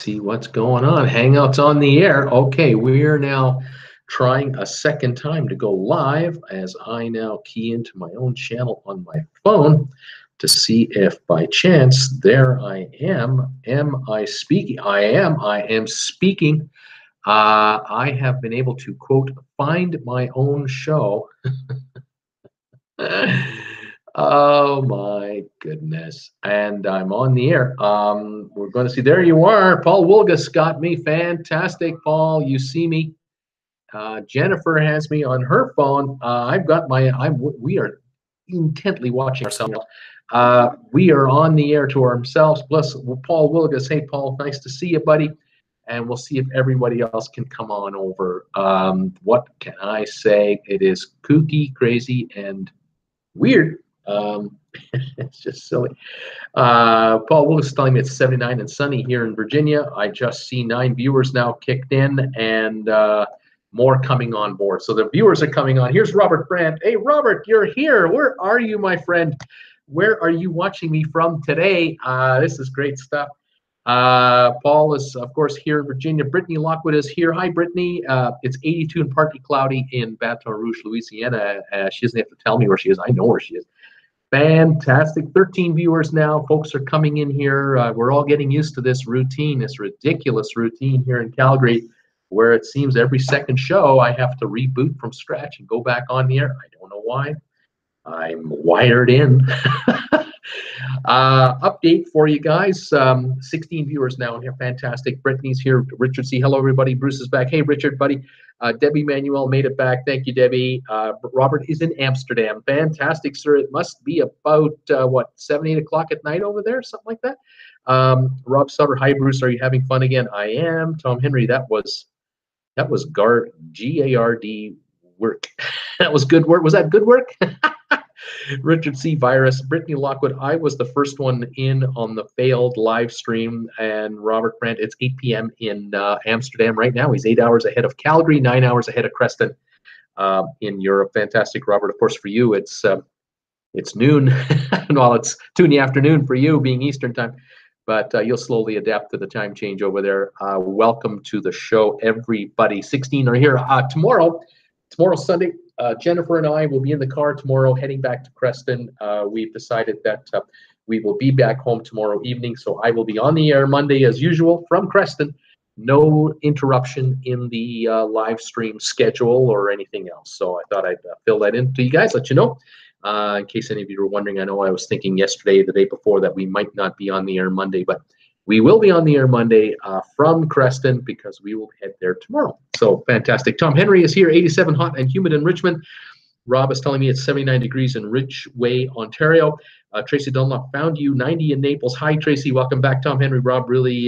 see what's going on. Hangouts on the air. Okay, we are now trying a second time to go live as I now key into my own channel on my phone to see if by chance there I am. Am I speaking? I am speaking. I have been able to, quote, find my own show. Oh my goodness. And I'm on the air. We're going to see. There you are. Paul Wilgus got me. Fantastic, Paul. You see me. Jennifer has me on her phone. I've got my, we are intently watching ourselves. We are on the air to ourselves. Plus, Paul Wilgus. Hey, Paul, nice to see you, buddy. And we'll see if everybody else can come on over. What can I say? It is kooky, crazy, and weird. It's just silly. Paul Willis is telling me it's 79 and sunny here in Virginia. I just see 9 viewers now kicked in and more coming on board. So the viewers are coming on. Here's Robert Brandt. Hey, Robert, you're here. Where are you, my friend? Where are you watching me from today? This is great stuff. Paul is, of course, here in Virginia. Brittany Lockwood is here. Hi, Brittany. It's 82 and partly cloudy in Baton Rouge, Louisiana. She doesn't have to tell me where she is. I know where she is. Fantastic. 13 viewers now. Folks are coming in here. We're all getting used to this routine, this ridiculous routine here in Calgary, where it seems every second show I have to reboot from scratch and go back on the air. I don't know why. I'm wired in. Update for you guys. 16 viewers now in here. Fantastic. Brittany's here. Richard C. Hello, everybody. Bruce is back. Hey, Richard, buddy. Debbie Manuel made it back. Thank you, Debbie. Robert is in Amsterdam. Fantastic, sir. It must be about, what, 7, 8 o'clock at night over there? Something like that. Rob Sutter. Hi, Bruce. Are you having fun again? I am. Tom Henry. That was G-A-R-D work. That was good work. Was that good work? Richard C. Virus, Brittany Lockwood. I was the first one in on the failed live stream, and Robert Brandt. It's 8 p.m. in Amsterdam right now. He's 8 hours ahead of Calgary, 9 hours ahead of Creston in Europe. Fantastic, Robert. Of course, for you, it's noon. Well, it's 2 in the afternoon for you, being Eastern time. But you'll slowly adapt to the time change over there. Welcome to the show, everybody. 16 are here tomorrow. Tomorrow, Sunday. Jennifer and I will be in the car tomorrow heading back to Creston. We've decided that we will be back home tomorrow evening, so I will be on the air Monday as usual from Creston. No interruption in the live stream schedule or anything else. So I thought I'd fill that in to you guys, let you know. In case any of you were wondering, I know I was thinking yesterday, the day before, that we might not be on the air Monday, but we will be on the air Monday from Creston because we will head there tomorrow. So fantastic. Tom Henry is here, 87 hot and humid in Richmond. Rob is telling me it's 79 degrees in Ridgeway, Ontario. Tracy Dunlop found you, 90 in Naples. Hi, Tracy. Welcome back, Tom Henry. Rob really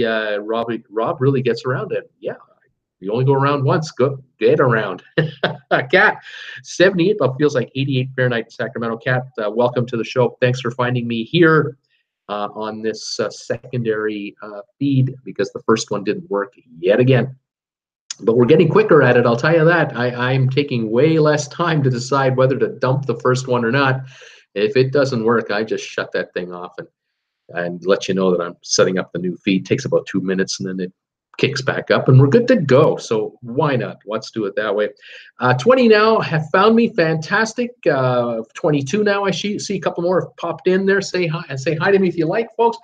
gets around it. Yeah, you only go around once. Go get around. Kat, 78, but feels like 88 Fahrenheit in Sacramento. Kat, welcome to the show. Thanks for finding me here on this secondary feed because the first one didn't work yet again. But we're getting quicker at it, I'll tell you that. I'm taking way less time to decide whether to dump the first one or not. If it doesn't work, I just shut that thing off and let you know that I'm setting up the new feed. It takes about 2 minutes and then it kicks back up and we're good to go. So why not? Let's do it that way. 20 now have found me. Fantastic. 22 now. I see a couple more have popped in there. Say hi and say hi to me if you like, folks.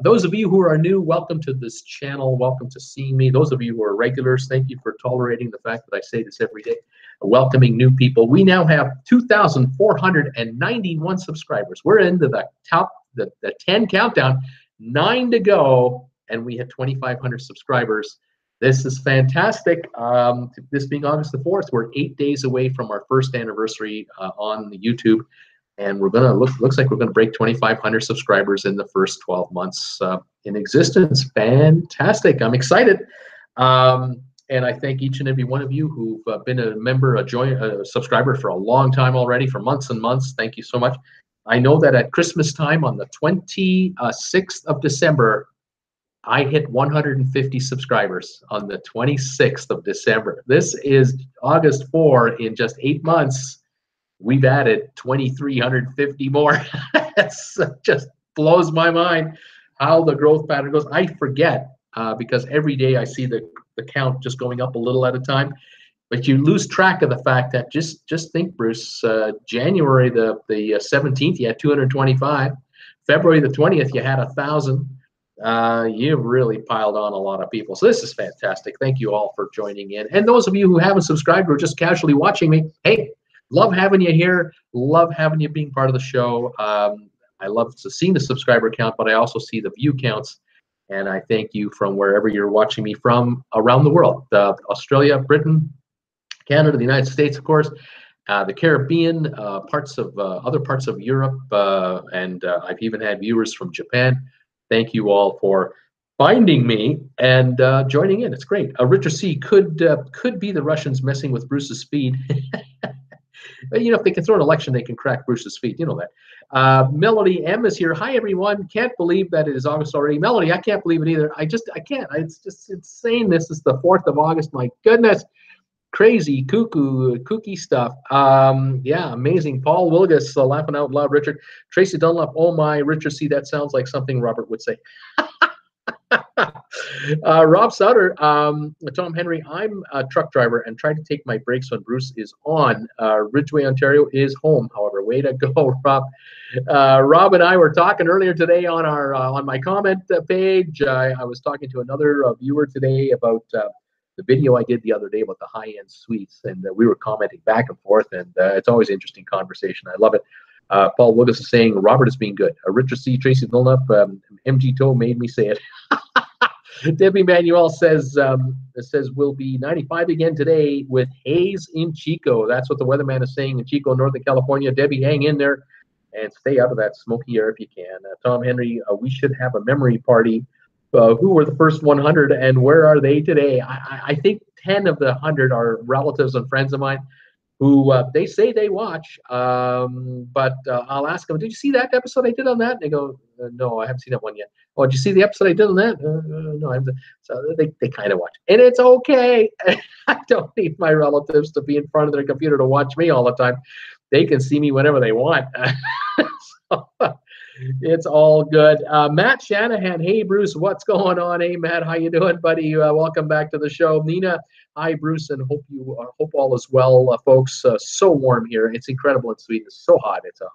Those of you who are new, welcome to this channel. Welcome to seeing me. Those of you who are regulars, thank you for tolerating the fact that I say this every day. Welcoming new people. We now have 2,491 subscribers. We're into the top, the 10 countdown, 9 to go. And we had 2,500 subscribers. This is fantastic. This being August the 4th, we're 8 days away from our first anniversary on the YouTube. And we're gonna looks like we're gonna break 2,500 subscribers in the first 12 months in existence. Fantastic! I'm excited, and I thank each and every one of you who've been a member, a subscriber for a long time already, for months and months. Thank you so much. I know that at Christmas time on the 26th of December, I hit 150 subscribers on the 26th of December. This is August 4. In just 8 months, we've added 2,350 more. It just blows my mind how the growth pattern goes. I forget because every day I see the count just going up a little at a time. But you lose track of the fact that just think, Bruce, January the 17th, you had 225. February the 20th, you had 1,000. You've really piled on a lot of people. So this is fantastic. Thank you all for joining in. And those of you who haven't subscribed or just casually watching me, hey, love having you here. Love having you being part of the show. I love seeing the subscriber count, but I also see the view counts. And I thank you from wherever you're watching me from around the world. Australia, Britain, Canada, the United States, of course, the Caribbean, parts of other parts of Europe, and I've even had viewers from Japan. Thank you all for finding me and joining in. It's great. Richard C. could be the Russians messing with Bruce's speed. You know, if they can throw an election, they can crack Bruce's feet. You know that. Melody M is here. Hi, everyone. Can't believe that it is August already. Melody, I can't believe it either. I can't. It's just insane. This is the 4th of August. My goodness. Crazy, kooky stuff. Yeah, amazing. Paul Wilgus, laughing out loud. Richard. Tracy Dunlop. Oh, my. Richard C. That sounds like something Robert would say. Rob Sutter, Tom Henry, I'm a truck driver and try to take my breaks when Bruce is on. Ridgeway, Ontario is home, however. Way to go, Rob. Rob and I were talking earlier today on our on my comment page. I was talking to another viewer today about the video I did the other day about the high-end suites, and we were commenting back and forth, and it's always an interesting conversation. I love it. Paul Willis is saying, Robert is being good. Richard C. Tracy Dunlop, MG Toe made me say it. Debbie Manuel says we'll be 95 again today with haze in Chico. That's what the weatherman is saying in Chico, Northern California. Debbie, hang in there and stay out of that smoky air if you can. Tom Henry, we should have a memory party. Who were the first 100 and where are they today? I think 10 of the 100 are relatives and friends of mine who they say they watch, but I'll ask them, did you see that episode I did on that? And they go, no, I haven't seen that one yet. Oh, did you see the episode I did on that? No, I haven't. So they kind of watch. And it's okay. I don't need my relatives to be in front of their computer to watch me all the time. They can see me whenever they want. So, it's all good. Matt Shanahan, hey, Bruce, what's going on? Hey, Matt, how you doing, buddy? Welcome back to the show. Nina, hi, Bruce, and hope all is well, folks. So warm here. It's incredible in Sweden. It's so hot. It's a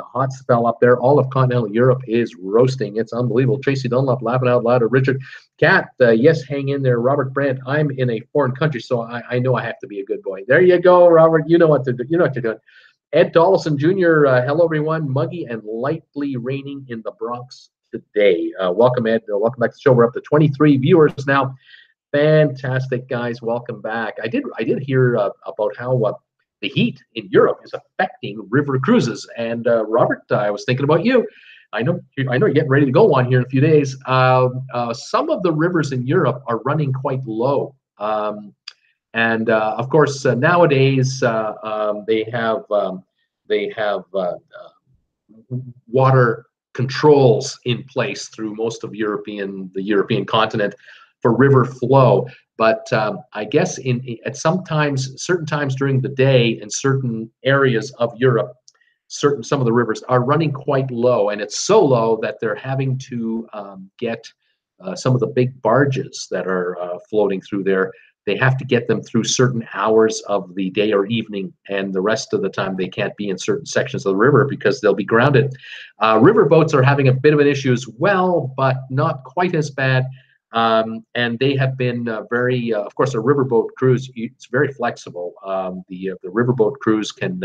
hot spell up there. All of continental Europe is roasting. It's unbelievable. Tracy Dunlop laughing out loud. Richard Cat, yes, hang in there. Robert Brandt, I'm in a foreign country, so I know I have to be a good boy. There you go, Robert. You know what to do. You know what you're doing. Ed Dollison Jr., hello, everyone. Muggy and lightly raining in the Bronx today. Welcome, Ed. Welcome back to the show. We're up to 23 viewers now. Fantastic, guys. Welcome back. I did hear about how the heat in Europe is affecting river cruises. And Robert, I was thinking about you. I know you're getting ready to go on here in a few days. Some of the rivers in Europe are running quite low. And of course, nowadays they have water controls in place through most of the European continent for river flow. But I guess at certain times during the day in certain areas of Europe, some of the rivers are running quite low, and it's so low that they're having to get some of the big barges that are floating through there. They have to get them through certain hours of the day or evening, and the rest of the time they can't be in certain sections of the river because they'll be grounded. River boats are having a bit of an issue as well, but not quite as bad. And they have been very, of course, a riverboat cruise. It's very flexible. The riverboat cruise can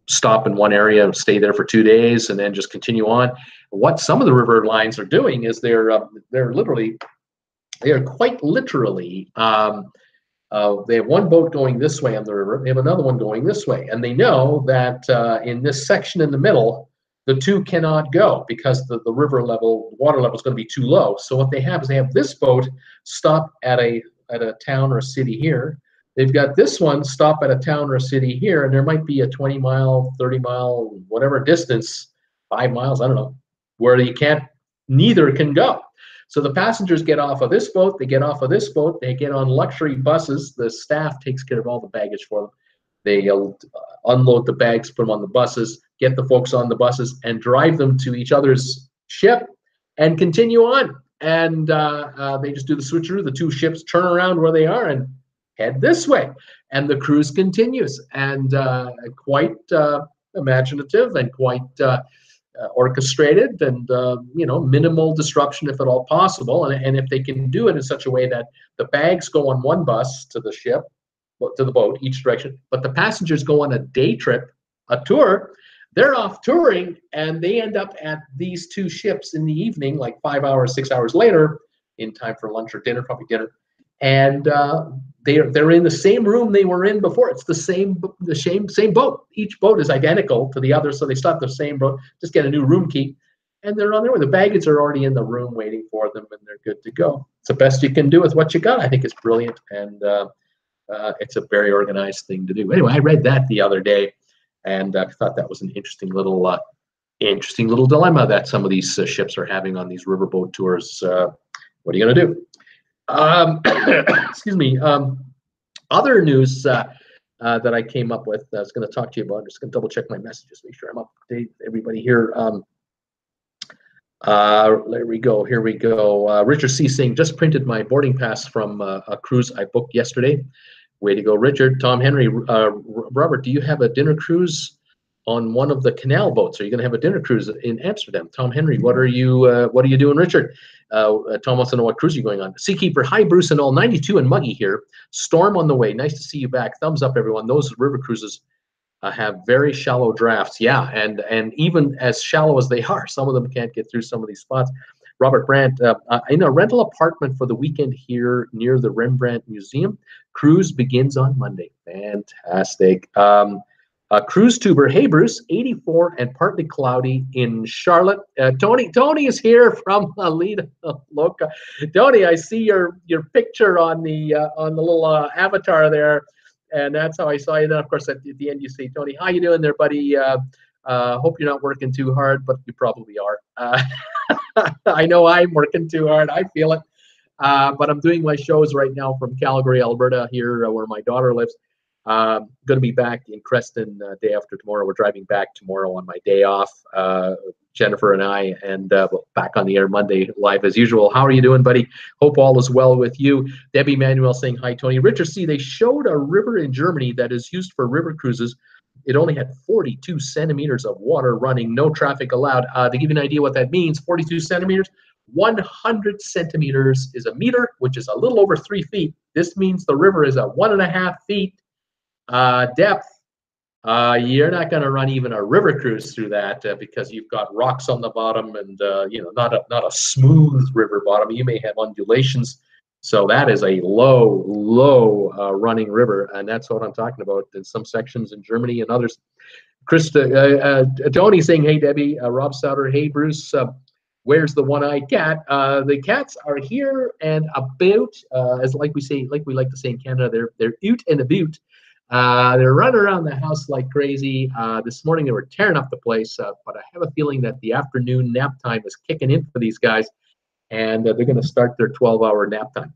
stop in one area and stay there for 2 days, and then just continue on. What some of the river lines are doing is they are quite literally. They have one boat going this way on the river. They have another one going this way, and they know that in this section in the middle, the two cannot go because the water level is going to be too low. So what they have is they have this boat stop at a town or a city here. They've got this one stop at a town or a city here, and there might be a 20-mile, 30-mile, whatever distance, 5 miles, I don't know, where neither can go. So the passengers get off of this boat, they get off of this boat, they get on luxury buses. The staff takes care of all the baggage for them. They unload the bags, put them on the buses, get the folks on the buses, and drive them to each other's ship. and continue on. And they just do the switcheroo. The two ships turn around where they are and head this way. And the cruise continues. And quite imaginative and quite orchestrated, and minimal disruption if at all possible. And if they can do it in such a way that the bags go on one bus to the ship, to the boat, each direction, but the passengers go on a day trip, a tour. They're off touring, and they end up at these two ships in the evening, like 5 hours, 6 hours later, in time for lunch or dinner, probably dinner. And they're in the same room they were in before. It's the same boat. Each boat is identical to the other, so they stop the same boat, just get a new room key, and they're on their way. The baggage are already in the room waiting for them, and they're good to go. It's the best you can do with what you got. I think it's brilliant, and it's a very organized thing to do. Anyway, I read that the other day, and I thought that was an interesting little dilemma that some of these ships are having on these riverboat tours. What are you going to do? Excuse me. Other news that I came up with, I was going to talk to you about. I'm just going to double check my messages, make sure I'm up to date. Everybody here. There we go. Here we go. Richard C. saying, just printed my boarding pass from a cruise I booked yesterday. Way to go, Richard. Tom Henry, Robert, do you have a dinner cruise on one of the canal boats? Are you going to have a dinner cruise in Amsterdam? Tom Henry, what are you doing, Richard? Tom wants to know what cruise you're going on. Seakeeper, hi, Bruce and all. 92 and Muggy here. Storm on the way. Nice to see you back. Thumbs up, everyone. Those river cruises have very shallow drafts. Yeah, and even as shallow as they are, some of them can't get through some of these spots. Robert Brandt, in a rental apartment for the weekend here near the Rembrandt Museum. Cruise begins on Monday. Fantastic. Cruise tuber, hey Bruce, 84 and partly cloudy in Charlotte. Tony is here from Alita Loca. Tony, I see your picture on the little avatar there, and that's how I saw you. Then of course at the end you say, Tony, how you doing there, buddy? Hope you're not working too hard, but you probably are. I know I'm working too hard. I feel it. But I'm doing my shows right now from Calgary, Alberta, here where my daughter lives. Going to be back in Creston day after tomorrow. We're driving back tomorrow on my day off, Jennifer and I, and back on the air Monday live as usual. How are you doing, buddy? Hope all is well with you. Debbie Manuel saying hi, Tony. Richard C. They showed a river in Germany that is used for river cruises. It only had 42 centimeters of water running, no traffic allowed. To give you an idea what that means, 42 centimeters, 100 centimeters is a meter, which is a little over 3 feet. This means the river is at 1.5 feet depth. You're not going to run even a river cruise through that because you've got rocks on the bottom and not a smooth river bottom. You may have undulations. So that is a low running river, and that's what I'm talking about in some sections in Germany and others. Tony saying, hey, Debbie. Rob Souter, hey, Bruce. Where's the one-eyed cat? The cats are here and about, as like we like to say in Canada, they're out and about. They're running around the house like crazy. This morning they were tearing up the place, but I have a feeling that the afternoon nap time is kicking in for these guys, and they're going to start their 12-hour nap time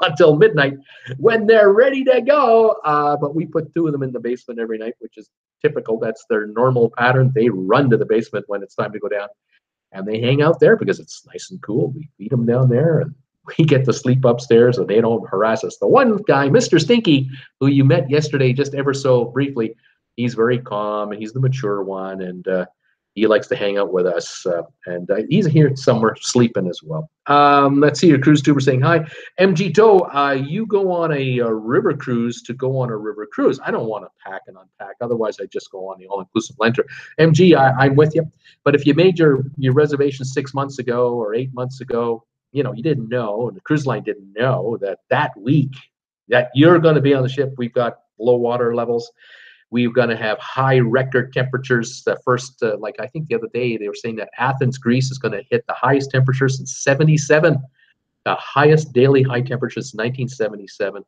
until midnight when they're ready to go. But we put 2 of them in the basement every night, which is typical. That's their normal pattern. They run to the basement when it's time to go down, and they hang out there because it's nice and cool. We feed them down there, and we get to sleep upstairs so they don't harass us. The one guy, Mr. Stinky, who you met yesterday just ever so briefly, he's very calm, and he's the mature one, and he likes to hang out with us, and he's here somewhere sleeping as well. Let's see, your cruise tuber saying hi. MG Toe, you go on a river cruise to go on a river cruise. I don't want to pack and unpack. Otherwise, I just go on the all-inclusive lenter. MG, I'm with you. But if you made your reservation 6 months ago or 8 months ago, you didn't know, and the cruise line didn't know that week that you're going to be on the ship, we've got low water levels. We're going to have high record temperatures. The first, like I think the other day, they were saying that Athens, Greece is going to hit the highest temperature since 77, the highest daily high temperature since 1977.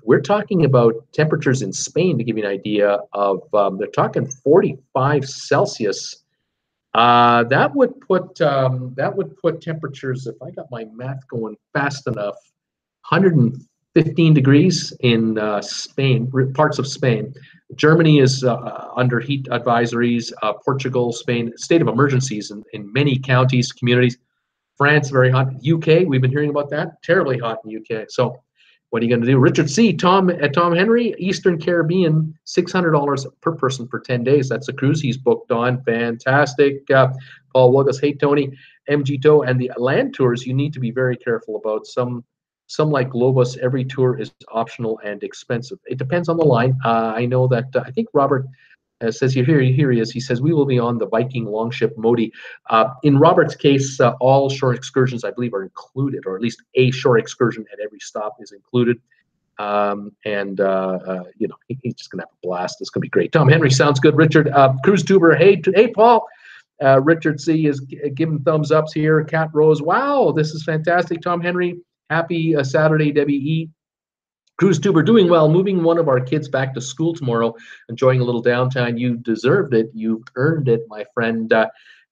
We're talking about temperatures in Spain, to give you an idea of, they're talking 45 Celsius. That would put temperatures, if I got my math going fast enough, 15 degrees in Spain, parts of Spain. Germany is under heat advisories. Portugal, Spain, state of emergencies in many counties, communities. France, very hot. UK, we've been hearing about that. Terribly hot in UK. So what are you going to do? Richard C. Tom Henry, Eastern Caribbean, $600 per person for 10 days. That's a cruise he's booked on. Fantastic. Paul Wilgus, hey, Tony. MG Tow, and the land tours you need to be very careful about. Some like Globus, every tour is optional and expensive. It depends on the line. I know that, I think Robert says here he is. He says, we will be on the Viking Longship Modi. In Robert's case, all shore excursions, I believe, are included, or at least a shore excursion at every stop is included. You know, he's just going to have a blast. It's going to be great. Tom Henry, sounds good. Richard, Cruise Tuber, hey, Paul. Richard C. is giving thumbs ups here. Cat Rose, wow, this is fantastic. Tom Henry, happy Saturday. Debbie E. Cruise Tuber, doing well, moving one of our kids back to school tomorrow, enjoying a little downtime. You deserved it. You've earned it, my friend.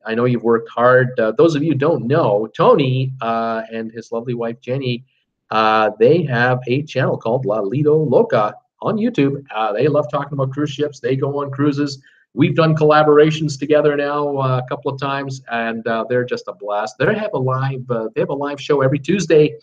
I know you've worked hard. Those of you who don't know, Tony and his lovely wife, Jenny, they have a channel called La Lido Loca on YouTube. They love talking about cruise ships. They go on cruises. We've done collaborations together now a couple of times, and they're just a blast. They have a live show every Tuesday.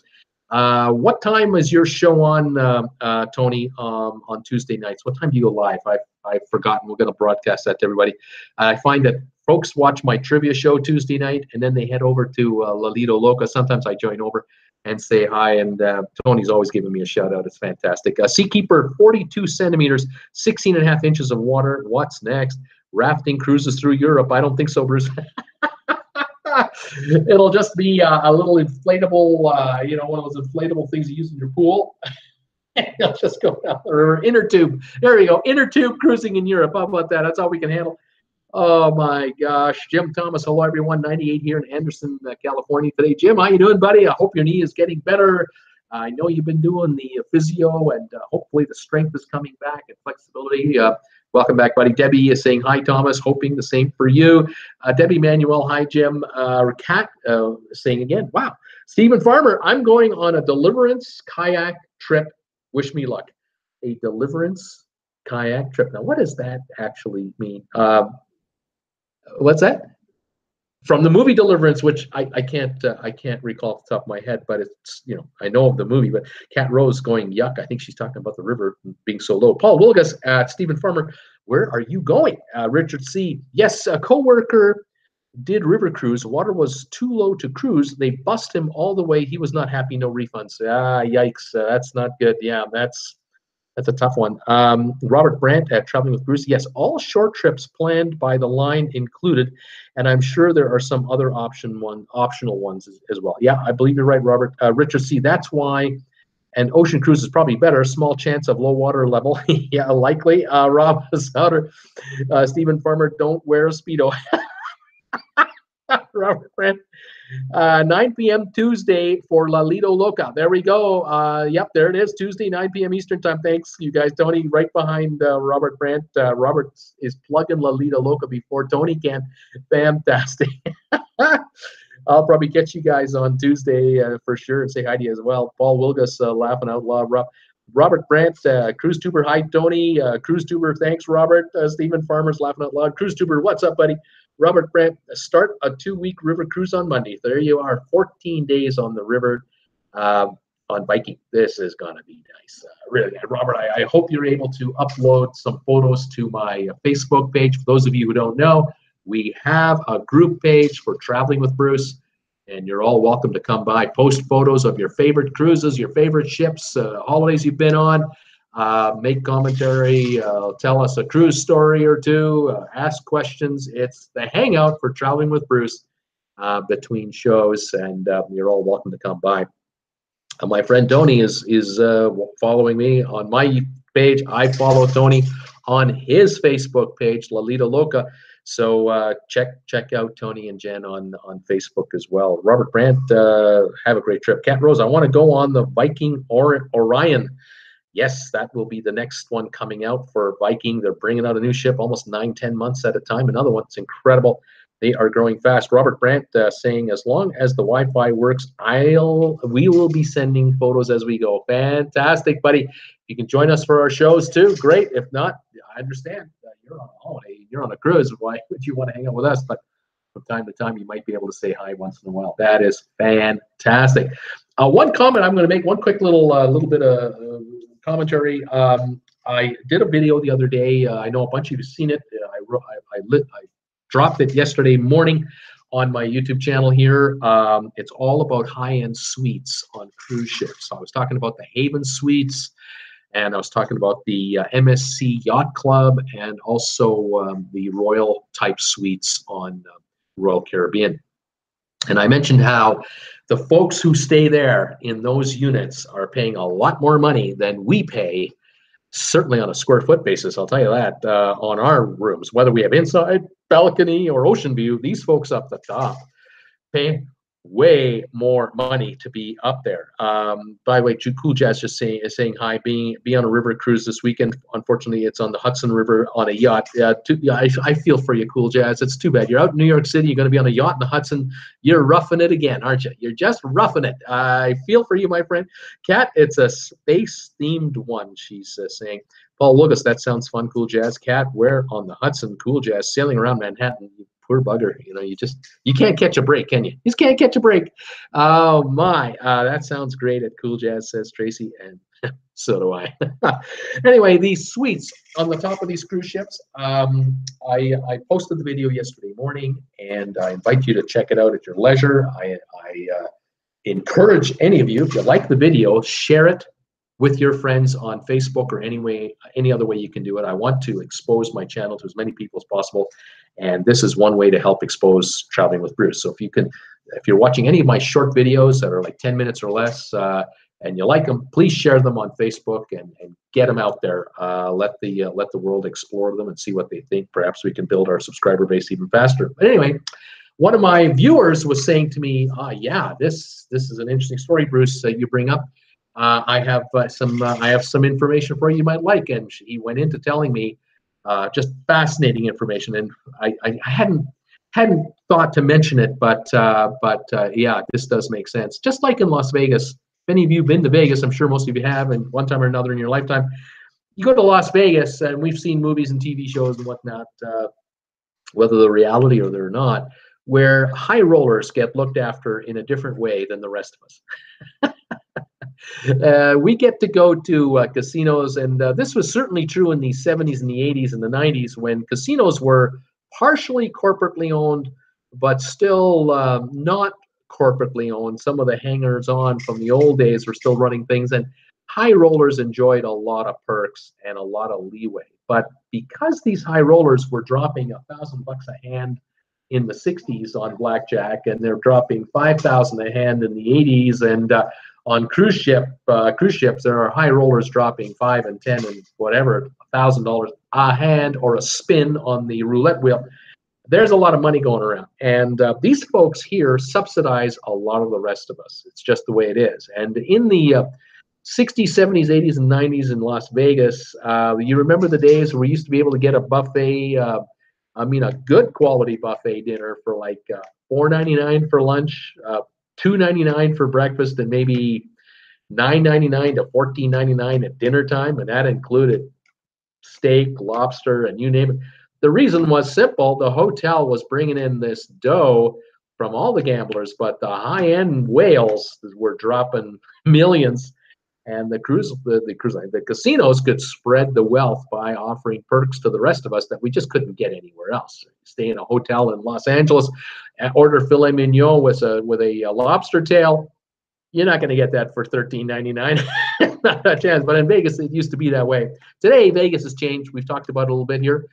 What time is your show on, Tony, on Tuesday nights? What time do you go live? I've forgotten. We're going to broadcast that to everybody. I find that folks watch my trivia show Tuesday night, and then they head over to La Lido Loca. Sometimes I join over and say hi, and Tony's always giving me a shout out. It's fantastic. Seakeeper, 42 centimeters, 16 and a half inches of water. What's next? Rafting cruises through Europe. I don't think so, Bruce. It'll just be a little inflatable, you know, one of those inflatable things you use in your pool. It'll just go down the river. Inner tube. There you go. Inner tube cruising in Europe. How about that? That's all we can handle. Oh my gosh. Jim Thomas, hello everyone. 98 here in Anderson, California today. Jim, how you doing, buddy? I hope your knee is getting better. I know you've been doing the physio, and hopefully the strength is coming back and flexibility. Welcome back, buddy. Debbie is saying hi, Thomas. Hoping the same for you. Debbie Manuel, hi, Jim. Kat saying again, wow. Stephen Farmer, I'm going on a deliverance kayak trip. Wish me luck. A deliverance kayak trip. Now, what does that actually mean? What's that? From the movie Deliverance, which I can't recall off the top of my head, but it's, you know, I know of the movie. But Cat Rose going yuck. I think she's talking about the river being so low. Paul Wilgus, Stephen Farmer, where are you going? Richard C. Yes, a coworker did river cruise. Water was too low to cruise. They bussed him all the way. He was not happy. No refunds. Yikes. That's not good. Yeah, that's a tough one. Robert Brandt at Traveling with Bruce. Yes, all short trips planned by the line included, and I'm sure there are some other optional ones as well. Yeah, I believe you're right, Robert. Richard C. That's why an ocean cruise is probably better. Small chance of low water level. Yeah, likely. Rob Souter, Stephen Farmer, don't wear a Speedo. Robert Brandt. 9 p.m. Tuesday for La Lido Loca. There we go. Yep, there it is. Tuesday, 9 p.m. Eastern time. Thanks, you guys. Tony, right behind Robert Brandt. Robert is plugging La Lido Loca before Tony can. Fantastic. I'll probably catch you guys on Tuesday for sure and say hi to you as well. Paul Wilgus laughing out loud. Robert Brandt, Cruise Tuber. Hi, Tony. Cruise Tuber. Thanks, Robert. Stephen Farmer's laughing out loud. Cruise Tuber, what's up, buddy? Robert Brandt, start a 2-week river cruise on Monday. There you are, 14 days on the river on Viking. This is going to be nice. Really, Robert, I hope you're able to upload some photos to my Facebook page. For those of you who don't know, we have a group page for Traveling with Bruce, and you're all welcome to come by. Post photos of your favorite cruises, your favorite ships, holidays you've been on. Make commentary, tell us a cruise story or two, ask questions. It's the hangout for Traveling with Bruce between shows, and you're all welcome to come by. My friend Tony is following me on my page. I follow Tony on his Facebook page, La Lido Loca. So check out Tony and Jen on Facebook as well. Robert Brandt, have a great trip. Cat Rose, I want to go on the Viking Orion. Yes, that will be the next one coming out for Viking. They're bringing out a new ship almost 9-10 months at a time. Another one. It's incredible. They are growing fast. Robert Brandt saying, as long as the Wi-Fi works, we will be sending photos as we go. Fantastic, buddy. You can join us for our shows too. Great. If not, I understand. You're on a holiday. You're on a cruise. Why would you want to hang out with us? But from time to time, you might be able to say hi once in a while. That is fantastic. One comment I'm going to make. One quick little bit of commentary. I did a video the other day. I know a bunch of you have seen it. I dropped it yesterday morning on my YouTube channel here. It's all about high-end suites on cruise ships. So I was talking about the Haven Suites, and I was talking about the MSC Yacht Club, and also the Royal type suites on Royal Caribbean. And I mentioned how the folks who stay there in those units are paying a lot more money than we pay, certainly on a square foot basis, I'll tell you that, on our rooms, whether we have inside, balcony, or ocean view. These folks up the top pay way more money to be up there. By the way, Cool Jazz just saying hi. Be on a river cruise this weekend. Unfortunately, it's on the Hudson River on a yacht. I feel for you, Cool Jazz. It's too bad. You're out in New York City. You're going to be on a yacht in the Hudson. You're roughing it again, aren't you? You're just roughing it. I feel for you, my friend. Kat, it's a space-themed one, she's saying. Paul Lucas, that sounds fun, Cool Jazz. Kat, where on the Hudson, Cool Jazz, sailing around Manhattan. You poor bugger. You know, you can't catch a break, can you? You just can't catch a break. Oh, my. That sounds great at Cool Jazz, says Tracy, and so do I. Anyway, these suites on the top of these cruise ships, I posted the video yesterday morning, and I invite you to check it out at your leisure. I encourage any of you, if you like the video, share it with your friends on Facebook or any other way you can do it. I want to expose my channel to as many people as possible, and this is one way to help expose Traveling with Bruce. So if you're watching any of my short videos that are like 10 minutes or less, and you like them, please share them on Facebook and get them out there. Let the world explore them and see what they think. Perhaps we can build our subscriber base even faster. But anyway, one of my viewers was saying to me, yeah, this is an interesting story, Bruce, you bring up. I have some information for you might like, and he went into telling me just fascinating information, and I hadn't thought to mention it, but yeah, this does make sense. Just like in Las Vegas, if any of you have been to Vegas, I'm sure most of you have, and one time or another in your lifetime, you go to Las Vegas, and we've seen movies and TV shows and whatnot, whether they're reality or they're not, where high rollers get looked after in a different way than the rest of us. We get to go to casinos, and this was certainly true in the 70s and the 80s and the 90s, when casinos were partially corporately owned, but still not corporately owned. Some of the hangers-on from the old days were still running things, and high rollers enjoyed a lot of perks and a lot of leeway. But because these high rollers were dropping $1,000 a hand in the 60s on blackjack, and they're dropping $5,000 a hand in the 80s, and on cruise ships, there are high rollers dropping $5 and $10 and whatever, $1,000 a hand or a spin on the roulette wheel. There's a lot of money going around, and these folks here subsidize a lot of the rest of us. It's just the way it is. And in the 60s, 70s, 80s, and 90s in Las Vegas, you remember the days where we used to be able to get a buffet, a good quality buffet dinner for like $4.99 for lunch, $2.99 for breakfast, and maybe $9.99 to $14.99 at dinner time, and that included steak, lobster, and you name it. The reason was simple. The hotel was bringing in this dough from all the gamblers, but the high-end whales were dropping millions, and the casinos could spread the wealth by offering perks to the rest of us that we just couldn't get anywhere else. Stay in a hotel in Los Angeles, order filet mignon with a lobster tail. You're not going to get that for $13.99. Not a chance. But in Vegas, it used to be that way. Today, Vegas has changed. We've talked about it a little bit here.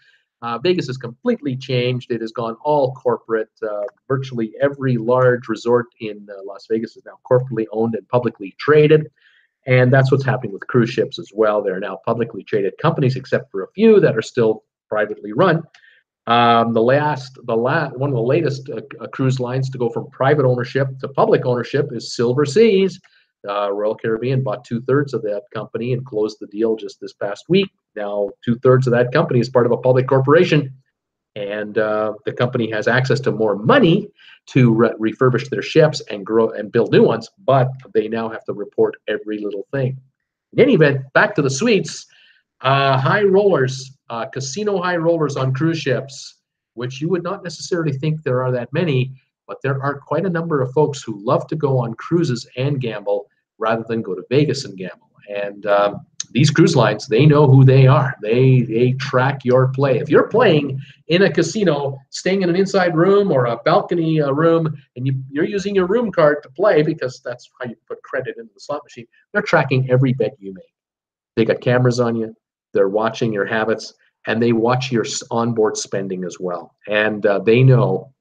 Vegas has completely changed. It has gone all corporate. Virtually every large resort in Las Vegas is now corporately owned and publicly traded. And that's what's happening with cruise ships as well. They're now publicly traded companies, except for a few that are still privately run. One of the latest cruise lines to go from private ownership to public ownership is Silver Seas. Royal Caribbean bought 2/3 of that company and closed the deal just this past week. Now, 2/3 of that company is part of a public corporation. and the company has access to more money to refurbish their ships and grow and build new ones, but they now have to report every little thing. In any event, back to the suites. High rollers, casino high rollers on cruise ships, which you would not necessarily think there are that many, but there are quite a number of folks who love to go on cruises and gamble rather than go to Vegas and gamble. And these cruise lines, they know who they are. They track your play. If you're playing in a casino, staying in an inside room or a balcony room, and you're using your room card to play because that's how you put credit into the slot machine, they're tracking every bet you make. They got cameras on you. They're watching your habits, and they watch your onboard spending as well. And they know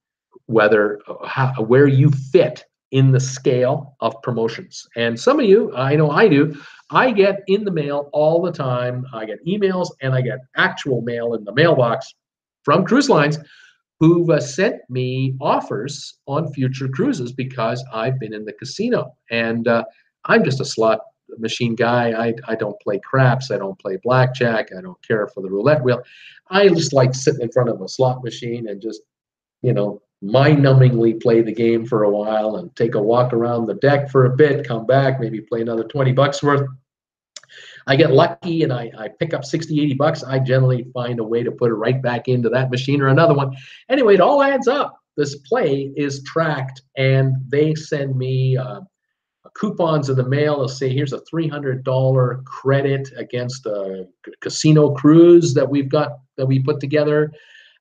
where you fit in the scale of promotions. And some of you, I know I do, I get in the mail all the time. I get emails and I get actual mail in the mailbox from cruise lines who've sent me offers on future cruises because I've been in the casino. And I'm just a slot machine guy. I don't play craps. I don't play blackjack. I don't care for the roulette wheel. I just like sitting in front of a slot machine and just, mind-numbingly play the game for a while and take a walk around the deck for a bit, come back, maybe play another 20 bucks worth. I get lucky and I pick up 60, 80 bucks. I generally find a way to put it right back into that machine or another one. Anyway, it all adds up. This play is tracked, and they send me coupons in the mail. They'll say, here's a $300 credit against a casino cruise that we put together.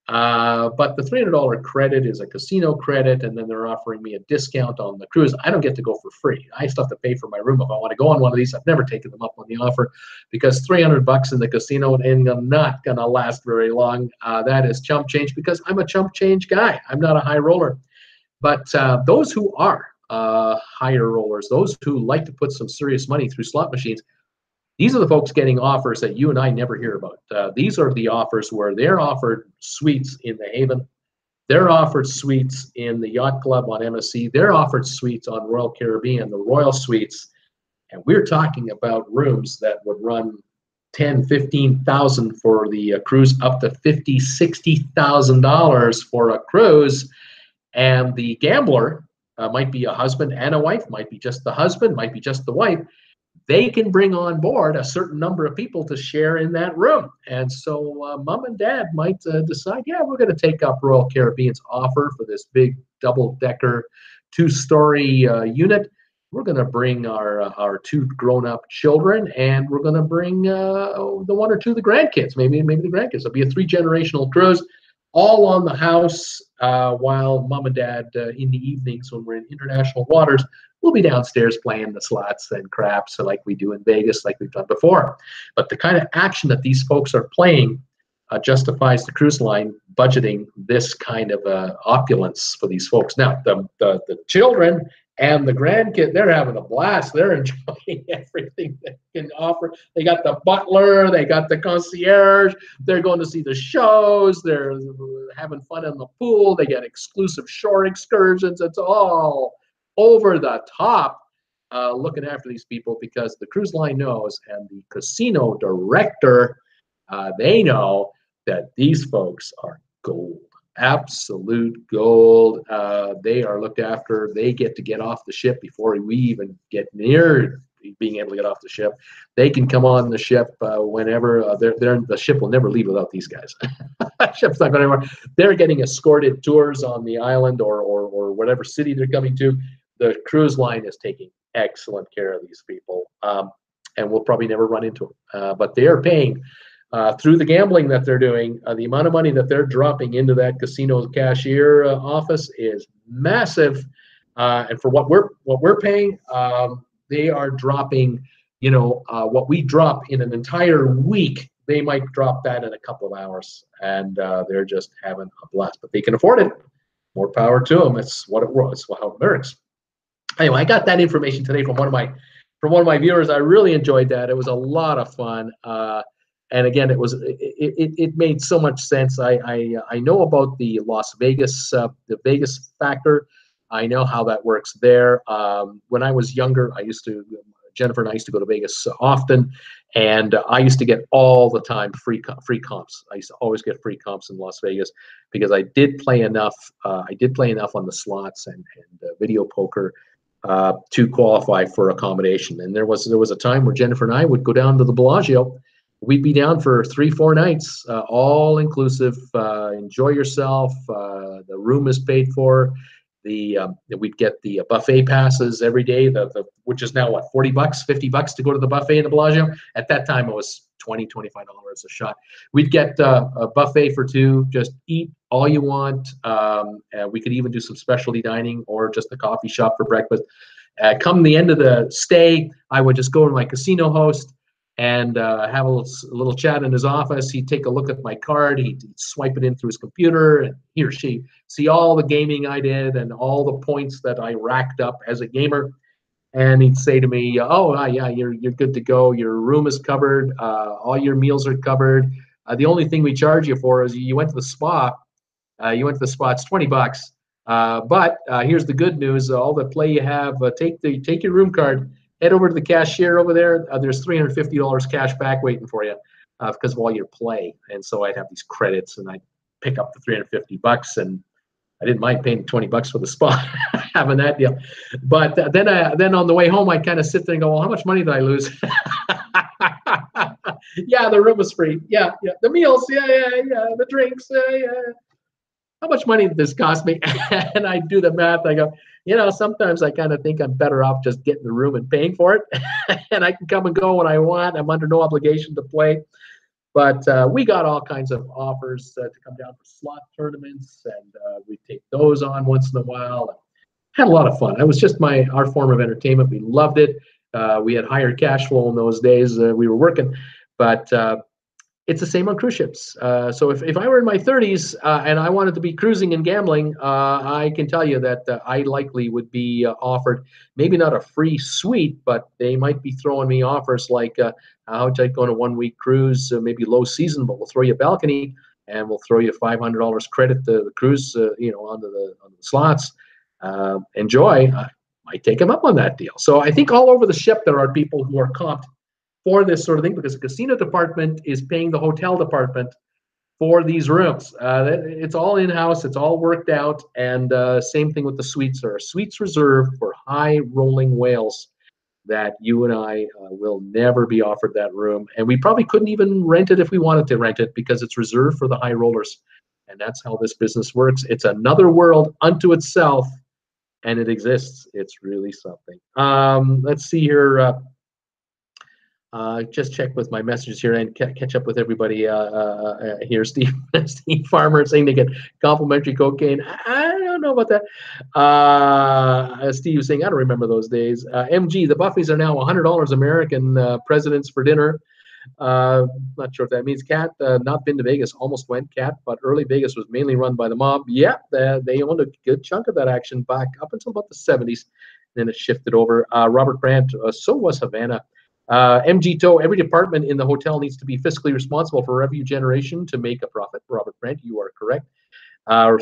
But the $300 credit is a casino credit, and then they're offering me a discount on the cruise. I don't get to go for free. I still have to pay for my room if I want to go on one of these. I've never taken them up on the offer because $300 in the casino and I'm not going to last very long. That is chump change because I'm a chump change guy. I'm not a high roller. But those who are higher rollers, those who like to put some serious money through slot machines, these are the folks getting offers that you and I never hear about. These are the offers where they're offered suites in the Haven. They're offered suites in the Yacht Club on MSC. They're offered suites on Royal Caribbean, the Royal Suites. And we're talking about rooms that would run $10,000, $15,000 for the cruise, up to $50,000, $60,000 for a cruise. And the gambler might be a husband and a wife, might be just the husband, might be just the wife. They can bring on board a certain number of people to share in that room. And so mom and dad might decide, yeah, we're going to take up Royal Caribbean's offer for this big double-decker 2-story unit. We're going to bring our 2 grown-up children, and we're going to bring the 1 or 2 of the grandkids, maybe the grandkids. It'll be a 3-generational cruise, all on the house, while mom and dad in the evenings when we're in international waters, we'll be downstairs playing the slots and craps like we do in Vegas, like we've done before. But the kind of action that these folks are playing justifies the cruise line budgeting this kind of opulence for these folks. Now, the children and the grandkids, they're having a blast. They're enjoying everything they can offer. They got the butler, they got the concierge, they're going to see the shows, they're having fun in the pool, they get exclusive shore excursions. It's all over the top looking after these people because the cruise line knows, and the casino director, they know that these folks are gold. Absolute gold. They are looked after. They get to get off the ship before we even get near being able to get off the ship. They can come on the ship whenever. The ship will never leave without these guys. Ship's not going anywhere. They're getting escorted tours on the island or whatever city they're coming to. The cruise line is taking excellent care of these people, and we'll probably never run into them. But they are paying. Through the gambling that they're doing, the amount of money that they're dropping into that casino cashier office is massive. And for what we're paying, they are dropping. What we drop in an entire week, they might drop that in a couple of hours, and they're just having a blast. But they can afford it. More power to them. It's what it was. It's how it works. Anyway, I got that information today from one of my viewers. I really enjoyed that. It was a lot of fun. And again, it made so much sense. I know about the Las Vegas, the Vegas factor. I know how that works there. When I was younger, I used to Jennifer and I used to go to Vegas often, and I used to get all the time free comps. I used to always get free comps in Las Vegas because I did play enough. I did play enough on the slots and video poker to qualify for accommodation. And there was a time where Jennifer and I would go down to the Bellagio. We'd be down for 3-4 nights, all inclusive. Enjoy yourself. The room is paid for. We'd get the buffet passes every day, which is now what, $40, $50 to go to the buffet in the Bellagio. At that time, it was $20, $25 a shot. We'd get a buffet for two, just eat all you want. We could even do some specialty dining or just a coffee shop for breakfast. Come the end of the stay, I would just go to my casino host and have a little chat in his office. He'd take a look at my card. He'd swipe it in through his computer, and he or she see all the gaming I did and all the points that I racked up as a gamer. And he'd say to me, "Oh, yeah, you're good to go. Your room is covered. All your meals are covered. The only thing we charge you for is you went to the spa. You went to the spa. It's $20. But here's the good news: all the play you have, take your room card. Head over to the cashier over there. There's $350 cash back waiting for you because of all your play." And so I'd have these credits, and I'd pick up the $350, and I didn't mind paying $20 for the spa, having that deal. But then on the way home, I'd kind of sit there and go, "Well, how much money did I lose?" Yeah, the room was free. Yeah, the meals. Yeah, the drinks. Yeah. How much money did this cost me? And I do the math. I go, sometimes I kind of think I'm better off just getting the room and paying for it. And I can come and go when I want. I'm under no obligation to play. But we got all kinds of offers to come down for slot tournaments, and we take those on once in a while. Had a lot of fun. It was just our form of entertainment. We loved it. We had higher cash flow in those days. We were working, but it's the same on cruise ships. So if I were in my 30s and I wanted to be cruising and gambling, I can tell you that I likely would be offered maybe not a free suite, but they might be throwing me offers like, how would you like go on a 1-week cruise, maybe low season, but we'll throw you a balcony and we'll throw you $500 credit to the cruise, onto the slots. Enjoy. I might take them up on that deal. So I think all over the ship there are people who are comped for this sort of thing because the casino department is paying the hotel department for these rooms. It's all in-house. It's all worked out. And same thing with the suites. There are suites reserved for high-rolling whales that you and I will never be offered that room. And we probably couldn't even rent it if we wanted to rent it because it's reserved for the high rollers. And that's how this business works. It's another world unto itself, and it exists. It's really something. Let's see here. Just check with my messages here and catch up with everybody here. Steve Farmer saying they get complimentary cocaine. I don't know about that. Steve saying, I don't remember those days. MG, the buffets are now $100 American, presidents for dinner. Not sure what that means. Cat, not been to Vegas, almost went, Cat, but early Vegas was mainly run by the mob. Yeah, they owned a good chunk of that action back up until about the 70s. Then it shifted over. Robert Brandt, so was Havana. MG Toe, every department in the hotel needs to be fiscally responsible for revenue generation to make a profit. Robert Brandt, you are correct.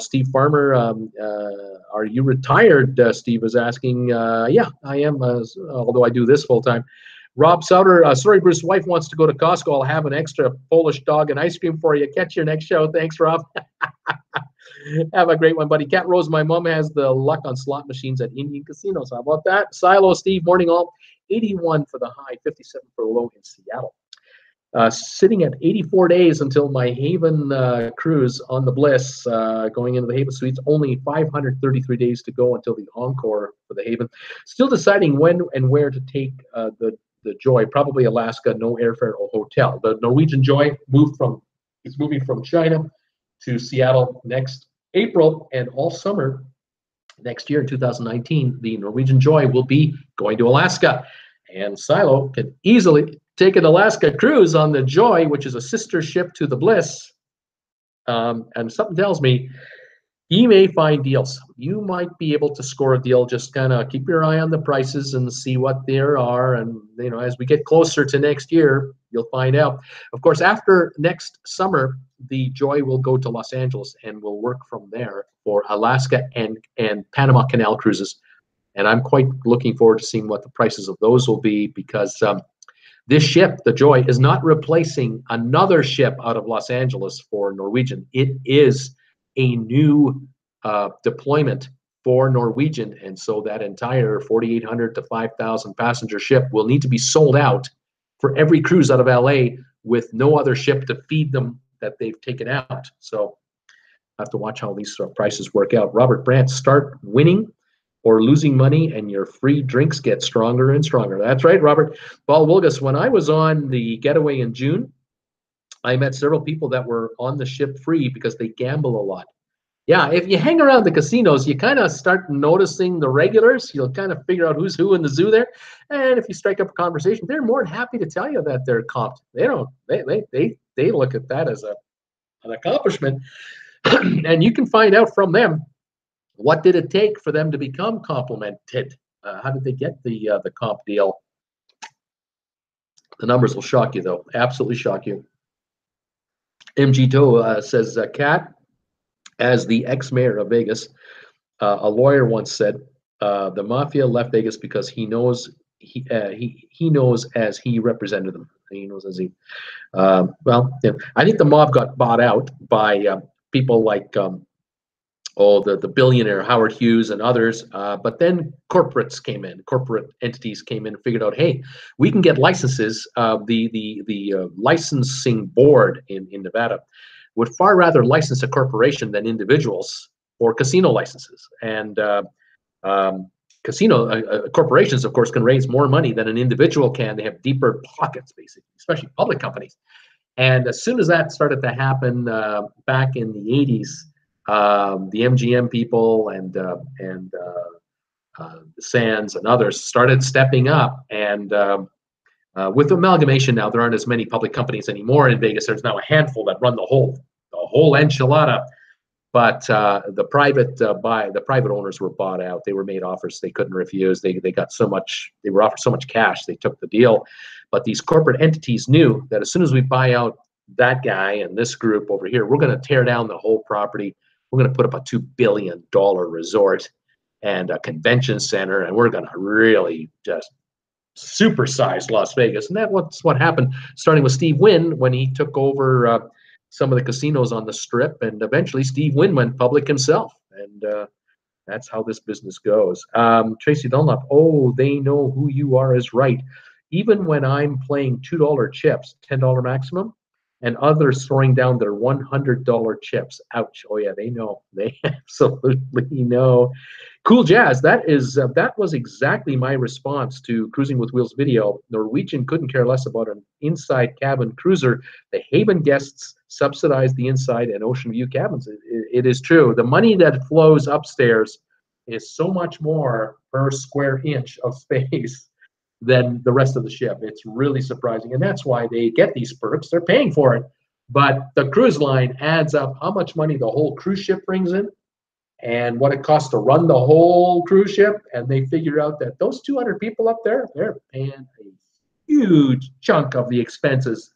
Steve Farmer, are you retired? Steve is asking. Yeah, I am, although I do this full time. Rob Souter, sorry, Bruce, wife wants to go to Costco. I'll have an extra Polish dog and ice cream for you. Catch your next show. Thanks, Rob. Have a great one, buddy. Cat Rose, my mom has the luck on slot machines at Indian casinos. How about that? Silo, Steve, morning all. 81 for the high, 57 for the low in Seattle. Sitting at 84 days until my Haven cruise on the Bliss, going into the Haven Suites. Only 533 days to go until the Encore for the Haven. Still deciding when and where to take the Joy. Probably Alaska, no airfare or hotel. The Norwegian Joy is moving from China to Seattle next April, and all summer next year in 2019, the Norwegian Joy will be going to Alaska. And Silo can easily take an Alaska cruise on the Joy, which is a sister ship to the Bliss. And something tells me he may find deals. You might be able to score a deal. Just kind of keep your eye on the prices and see what there are. And, as we get closer to next year, you'll find out. Of course, after next summer, the Joy will go to Los Angeles and will work from there for Alaska and Panama Canal cruises. and I'm quite looking forward to seeing what the prices of those will be, because this ship, the Joy, is not replacing another ship out of Los Angeles for Norwegian. It is a new deployment for Norwegian, and so that entire 4,800 to 5,000 passenger ship will need to be sold out for every cruise out of LA, with no other ship to feed them that they've taken out. So I have to watch how these prices work out. Robert Brandt, start winning or losing money and your free drinks get stronger and stronger. That's right, Robert. Paul Wilgus, when I was on the Getaway in June, I met several people that were on the ship free because they gamble a lot. Yeah, if you hang around the casinos, you kind of start noticing the regulars. You'll kind of figure out who's who in the zoo there. And if you strike up a conversation, they're more than happy to tell you that they're comped. They don't. They look at that as an accomplishment. And you can find out from them, what did it take for them to become complimented? How did they get the comp deal? The numbers will shock you, though. Absolutely shock you. MG To says, Kat, as the ex-mayor of Vegas, a lawyer once said, the mafia left Vegas because he knows as he represented them. He knows as he. Well, yeah, I think the mob got bought out by people like the billionaire Howard Hughes and others. But then corporate entities came in and figured out, hey, we can get licenses. The licensing board in Nevada would far rather license a corporation than individuals for casino licenses. And corporations, of course, can raise more money than an individual can. They have deeper pockets, basically, especially public companies. And as soon as that started to happen back in the 80s, the MGM people and the Sands and others started stepping up. And with amalgamation now, there aren't as many public companies anymore in Vegas. There's now a handful that run the whole enchilada. But the private owners were bought out. They were made offers they couldn't refuse. They got so much. They were offered so much cash. They took the deal. But these corporate entities knew that as soon as we buy out that guy and this group over here, we're going to tear down the whole property. We're going to put up a $2 billion resort and a convention center, and we're going to really just supersize Las Vegas. And that's what happened, starting with Steve Wynn when he took over some of the casinos on the Strip, and eventually Steve Wynn went public himself. And that's how this business goes. Tracy Dunlop, they know who you are is right. Even when I'm playing $2 chips, $10 maximum, and others throwing down their $100 chips. Ouch. Oh yeah, they know. They absolutely know. Cool Jazz, that was exactly my response to Cruising with Wheels video. Norwegian couldn't care less about an inside cabin cruiser. The Haven guests subsidize the inside and ocean view cabins. It is true. The money that flows upstairs is so much more per square inch of space than the rest of the ship. It's really surprising, and that's why they get these perks. They're paying for it, but the cruise line adds up how much money the whole cruise ship brings in and what it costs to run the whole cruise ship, and they figure out that those 200 people up there, they're paying a huge chunk of the expenses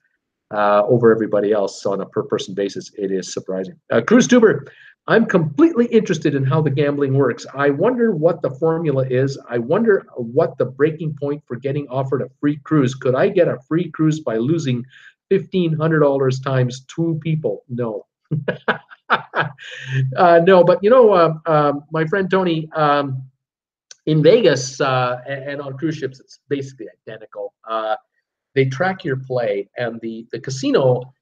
over everybody else on a per person basis. It is surprising. Cruise Tuber, I'm completely interested in how the gambling works. I wonder what the formula is. I wonder what the breaking point for getting offered a free cruise. Could I get a free cruise by losing $1,500 times 2 people? No. No, but my friend Tony, in Vegas and on cruise ships, it's basically identical. They track your play, and the casino,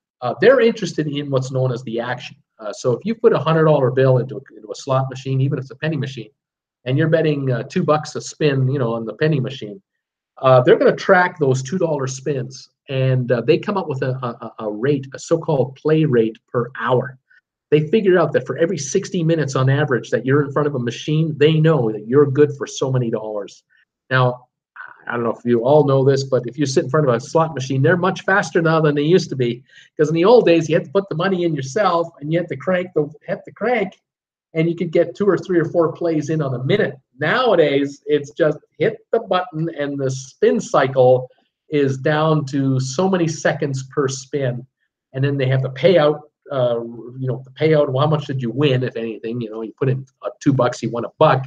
they're interested in what's known as the action. So if you put a $100 bill into a slot machine, even if it's a penny machine, and you're betting $2 a spin, on the penny machine, they're going to track those $2 spins, and they come up with a rate, a so-called play rate per hour. They figure out that for every 60 minutes on average that you're in front of a machine, they know that you're good for so many dollars. Now, I don't know if you all know this, but if you sit in front of a slot machine, they're much faster now than they used to be. Because in the old days, you had to put the money in yourself, and you had to crank, and you could get 2 or 3 or 4 plays in on a minute. Nowadays, it's just hit the button, and the spin cycle is down to so many seconds per spin. And then they have the payout. The payout. Well, how much did you win, if anything? You put in $2, you won $1.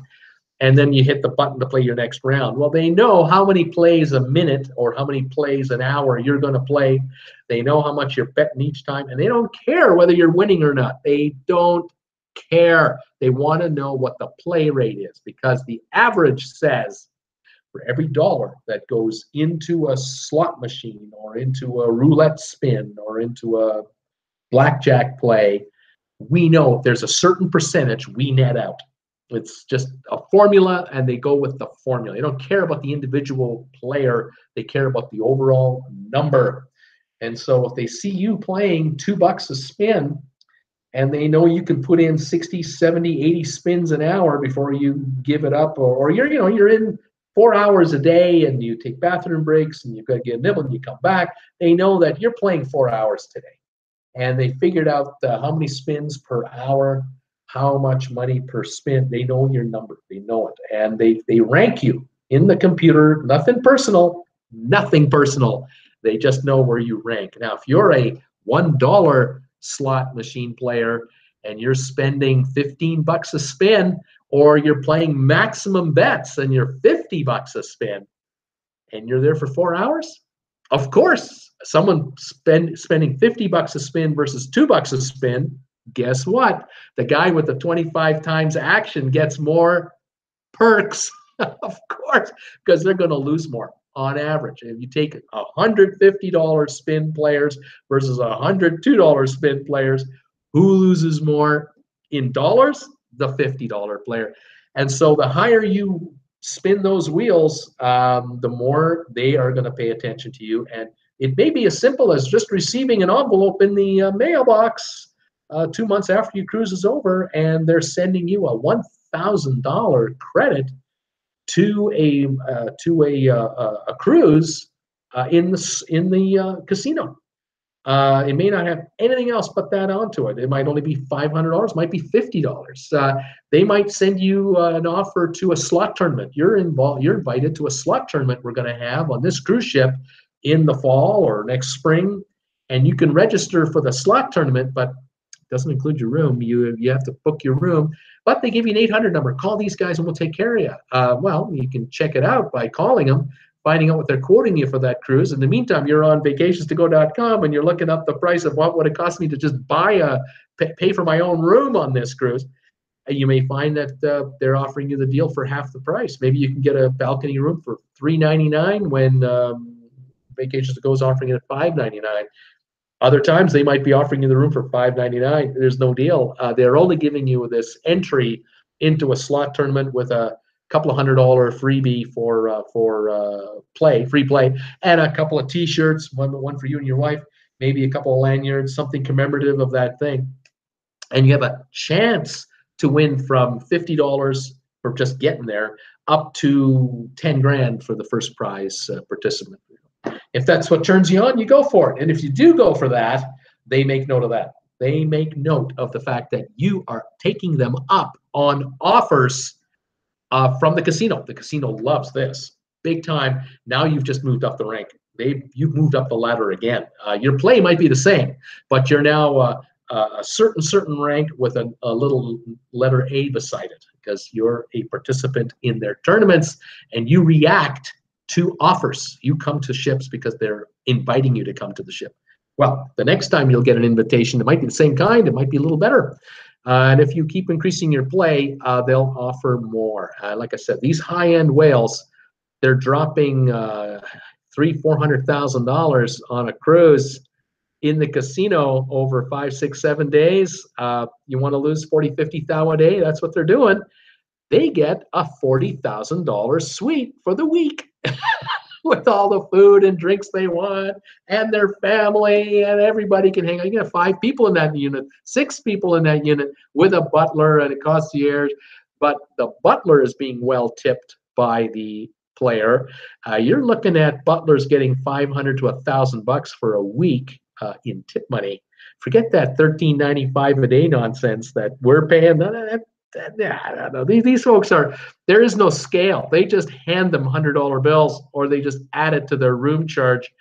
and then you hit the button to play your next round. Well, they know how many plays a minute or how many plays an hour you're going to play. They know how much you're betting each time, and they don't care whether you're winning or not. They don't care. They want to know what the play rate is, because the average says for every dollar that goes into a slot machine or into a roulette spin or into a blackjack play, we know there's a certain percentage we net out. It's just a formula, and they go with the formula. They don't care about the individual player. They care about the overall number. And so if they see you playing $2 a spin, and they know you can put in 60, 70, 80 spins an hour before you give it up, or you're in 4 hours a day and you take bathroom breaks and you've got to get a nibble and you come back, they know that you're playing 4 hours today. And they figured out how many spins per hour, how much money per spin. They know your number. They know it. And they rank you in the computer. Nothing personal. Nothing personal. They just know where you rank. Now, if you're a $1 slot machine player and you're spending $15 a spin, or you're playing maximum bets and you're $50 a spin, and you're there for 4 hours, of course, someone spending $50 a spin versus $2 a spin, guess what? The guy with the 25 times action gets more perks, of course, because they're going to lose more on average. If you take $150 spin players versus $102 spin players, who loses more in dollars? The $50 player. And so the higher you spin those wheels, the more they are going to pay attention to you. And it may be as simple as just receiving an envelope in the mailbox 2 months after your cruise is over, and they're sending you a $1,000 credit to a cruise in the casino. It may not have anything else but that onto it. It might only be $500, might be $50. They might send you an offer to a slot tournament. You're invited to a slot tournament we're going to have on this cruise ship in the fall or next spring, and you can register for the slot tournament, but it doesn't include your room. You have to book your room, but they give you an 800 number. Call these guys and we'll take care of you. Well, you can check it out by calling them, finding out what they're quoting you for that cruise. In the meantime, you're on vacationstogo.com and you're looking up the price of what would it cost me to just pay for my own room on this cruise. And you may find that they're offering you the deal for half the price. Maybe you can get a balcony room for $399 when Vacations to Go is offering it at $599. Other times they might be offering you the room for $599. There's no deal. They're only giving you this entry into a slot tournament with a couple of $100 freebie for free play, and a couple of T-shirts, one for you and your wife, maybe a couple of lanyards, something commemorative of that thing, and you have a chance to win from $50 for just getting there up to 10 grand for the first prize participant. If that's what turns you on, you go for it. And if you do go for that, they make note of that. They make note of the fact that you are taking them up on offers from the casino. The casino loves this big time. Now you've just moved up the rank. You've moved up the ladder again. Your play might be the same, but you're now a certain rank with a little letter A beside it, because you're a participant in their tournaments and you react to offers. You come to ships because they're inviting you to come to the ship. Well, the next time you'll get an invitation, it might be the same kind, it might be a little better. And if you keep increasing your play, they'll offer more. Like I said, these high-end whales, they're dropping $300,000-$400,000 on a cruise in the casino over 5, 6, 7 days. You want to lose 40, 50 thou a day? That's what they're doing. They get a $40,000 suite for the week with all the food and drinks they want, and their family, and everybody can hang out. You can have 5 people in that unit, 6 people in that unit with a butler and a concierge, but the butler is being well tipped by the player. You're looking at butlers getting $500 to $1,000 for a week in tip money. Forget that $13.95 a day nonsense that we're paying. I don't know. These folks there is no scale. They just hand them $100 bills, or they just add it to their room charge.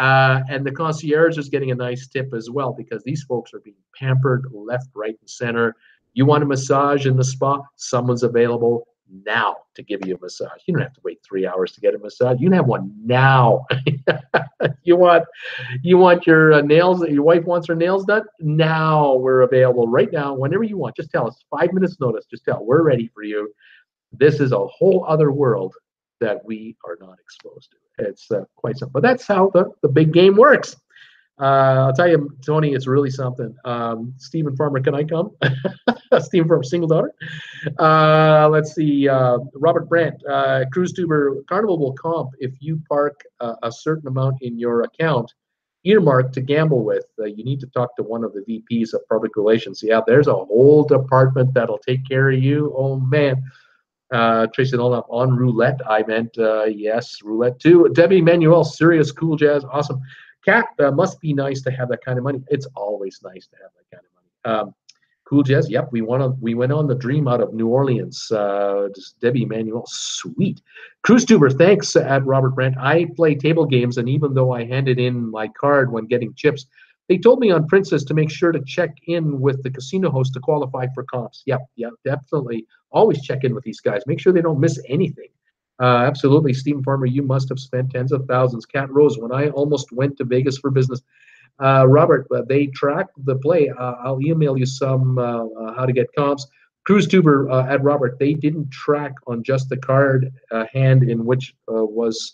And the concierge is getting a nice tip as well, because these folks are being pampered left, right, and center. You want a massage in the spa? Someone's available. now to give you a massage. You don't have to wait 3 hours to get a massage. You can have one now. you want your nails, your wife wants her nails done? Now we're available right now, whenever you want. Just tell us, 5 minutes notice. Just tell, we're ready for you. This is a whole other world that we are not exposed to. It's quite simple. But that's how the big game works. I'll tell you, Tony, it's really something. Stephen Farmer, can I come? Stephen Farmer, single daughter. Let's see. Robert Brandt, cruise tuber, Carnival will comp if you park a certain amount in your account earmarked to gamble with. You need to talk to one of the VPs of public relations. Yeah, there's a whole department that'll take care of you. Oh, man. Tracy Nolan, on roulette. I meant, yes, roulette too. Debbie Manuel, serious, cool jazz, awesome. Cat, must be nice to have that kind of money. It's always nice to have that kind of money. Cool jazz, yep, we went on the Dream out of New Orleans. Debbie Manuel, sweet. Cruise tuber, thanks, at Robert Brandt. I play table games, and even though I handed in my card when getting chips, they told me on Princess to make sure to check in with the casino host to qualify for comps. Yep, definitely. Always check in with these guys. Make sure they don't miss anything. Absolutely, Stephen Farmer, you must have spent tens of thousands. Cat Rose, when I almost went to Vegas for business. Robert, they track the play. I'll email you some how to get comps. Cruise tuber at Robert, they didn't track on just the card hand in which was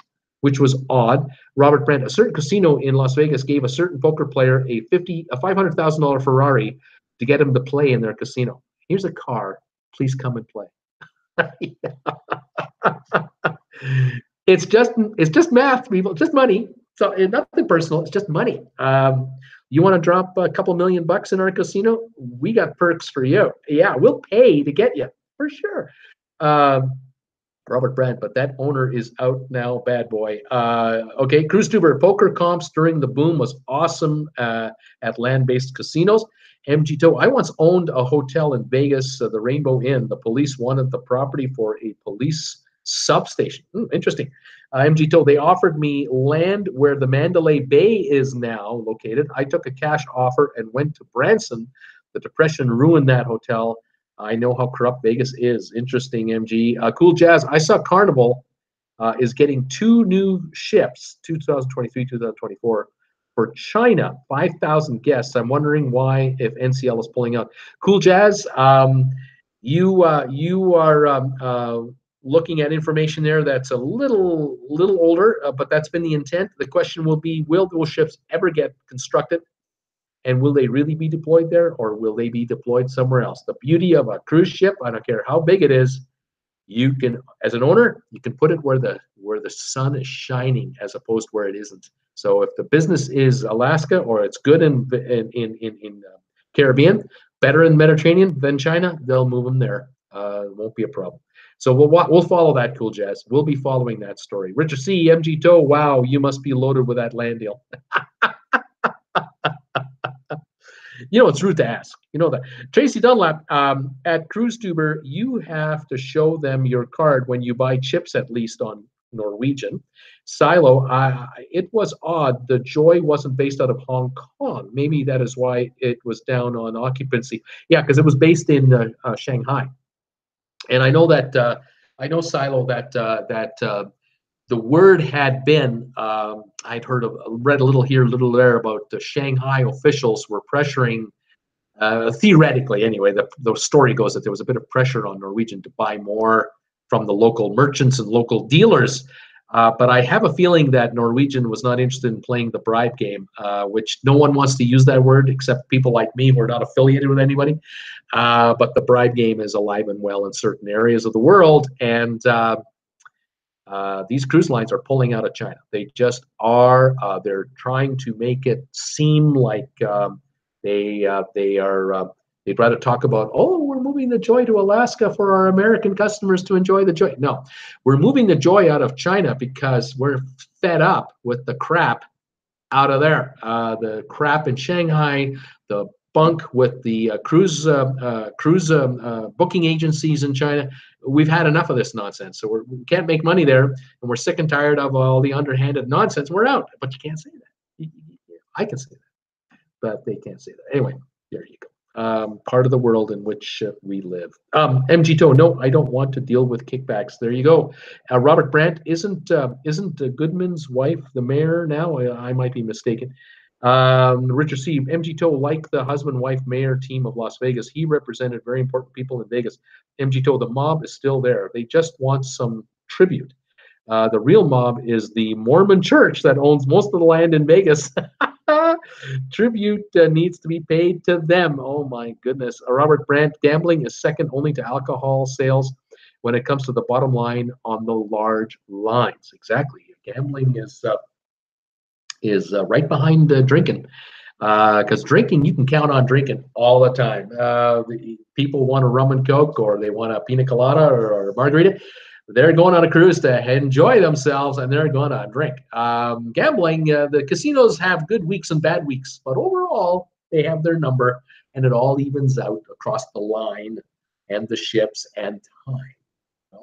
odd. Robert Brandt, a certain casino in Las Vegas gave a certain poker player a $500,000 Ferrari to get him to play in their casino. Here's a car. Please come and play. It's just math, people. Just money. So nothing personal. It's just money. You want to drop a couple $1,000,000 in our casino? We got perks for you. Yeah, we'll pay to get you for sure. Robert Brandt, but that owner is out now, bad boy. Okay, cruise tuber, poker comps during the boom was awesome at land-based casinos. MG Toe, I once owned a hotel in Vegas, the Rainbow Inn. The police wanted the property for a police substation. Interesting. MG Toe, they offered me land where the Mandalay Bay is now located. I took a cash offer and went to Branson. The Depression ruined that hotel. I know how corrupt Vegas is. Interesting, MG. Cool Jazz, I saw Carnival is getting 2 new ships, 2023, 2024, for China, 5,000 guests. I'm wondering why, if NCL is pulling out. Cool Jazz, you are looking at information there that's a little older, but that's been the intent. The question will be, will those ships ever get constructed? And will they really be deployed there, or will they be deployed somewhere else? The beauty of a cruise ship, I don't care how big it is, you can, as an owner, you can put it where the sun is shining as opposed to where it isn't. So if the business is Alaska, or it's good in Caribbean, better in Mediterranean than China, they'll move them there. It won't be a problem. So we'll follow that, Cool Jazz. We'll be following that story. Richard C, MG Toe, wow, you must be loaded with that land deal. You know, it's rude to ask. You know that. Tracy Dunlap, at Cruise Tuber, you have to show them your card when you buy chips, at least on Norwegian. Silo, it was odd. The Joy wasn't based out of Hong Kong. Maybe that is why it was down on occupancy. Yeah, because it was based in Shanghai. And I know that, Silo, that the word had been, I'd read a little here, a little there about the Shanghai officials were pressuring, theoretically anyway, the story goes that there was a bit of pressure on Norwegian to buy more from the local merchants and local dealers. But I have a feeling that Norwegian was not interested in playing the bribe game, which no one wants to use that word except people like me who are not affiliated with anybody. But the bribe game is alive and well in certain areas of the world. And these cruise lines are pulling out of China. They just are. They're trying to make it seem like they'd rather talk about, oh, we're moving the Joy to Alaska for our American customers to enjoy the Joy. No, we're moving the Joy out of China because we're fed up with the crap out of there. The crap in Shanghai, the bunk with the cruise booking agencies in China. We've had enough of this nonsense. So we can't make money there, and we're sick and tired of all the underhanded nonsense. We're out. But you can't say that. I can say that, but they can't say that. Anyway, there you go. part of the world in which we live. MG Toe, no, I don't want to deal with kickbacks. There you go. Robert Brandt, isn't Goodman's wife the mayor now? I might be mistaken. Richard C. MG Toe, like the husband-wife mayor team of Las Vegas, he represented very important people in Vegas. MG Toe, the mob is still there. They just want some tribute. The real mob is the Mormon church that owns most of the land in Vegas. Tribute needs to be paid to them. Oh my goodness. Robert Brandt, gambling is second only to alcohol sales when it comes to the bottom line on the large lines. Exactly. Gambling is right behind drinking. Because drinking, you can count on drinking all the time. People want a rum and coke, or they want a pina colada or a margarita. They're going on a cruise to enjoy themselves, and they're going to drink. Gambling, the casinos have good weeks and bad weeks, but overall, they have their number, and it all evens out across the line and the ships and time.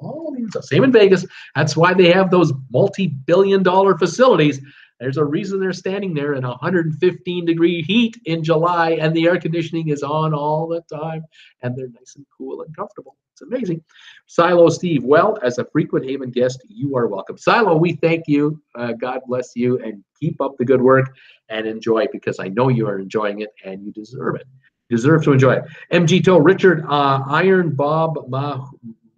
All evens out. Same in Vegas. That's why they have those multi-billion-dollar facilities. There's a reason they're standing there in 115-degree heat in July, and the air conditioning is on all the time, and they're nice and cool and comfortable. It's amazing. Silo Steve, well, as a frequent Haven guest, you are welcome. Silo, we thank you. God bless you, and keep up the good work and enjoy, because I know you are enjoying it, and you deserve it. You deserve to enjoy it. MG Toe, Richard, Iron Bob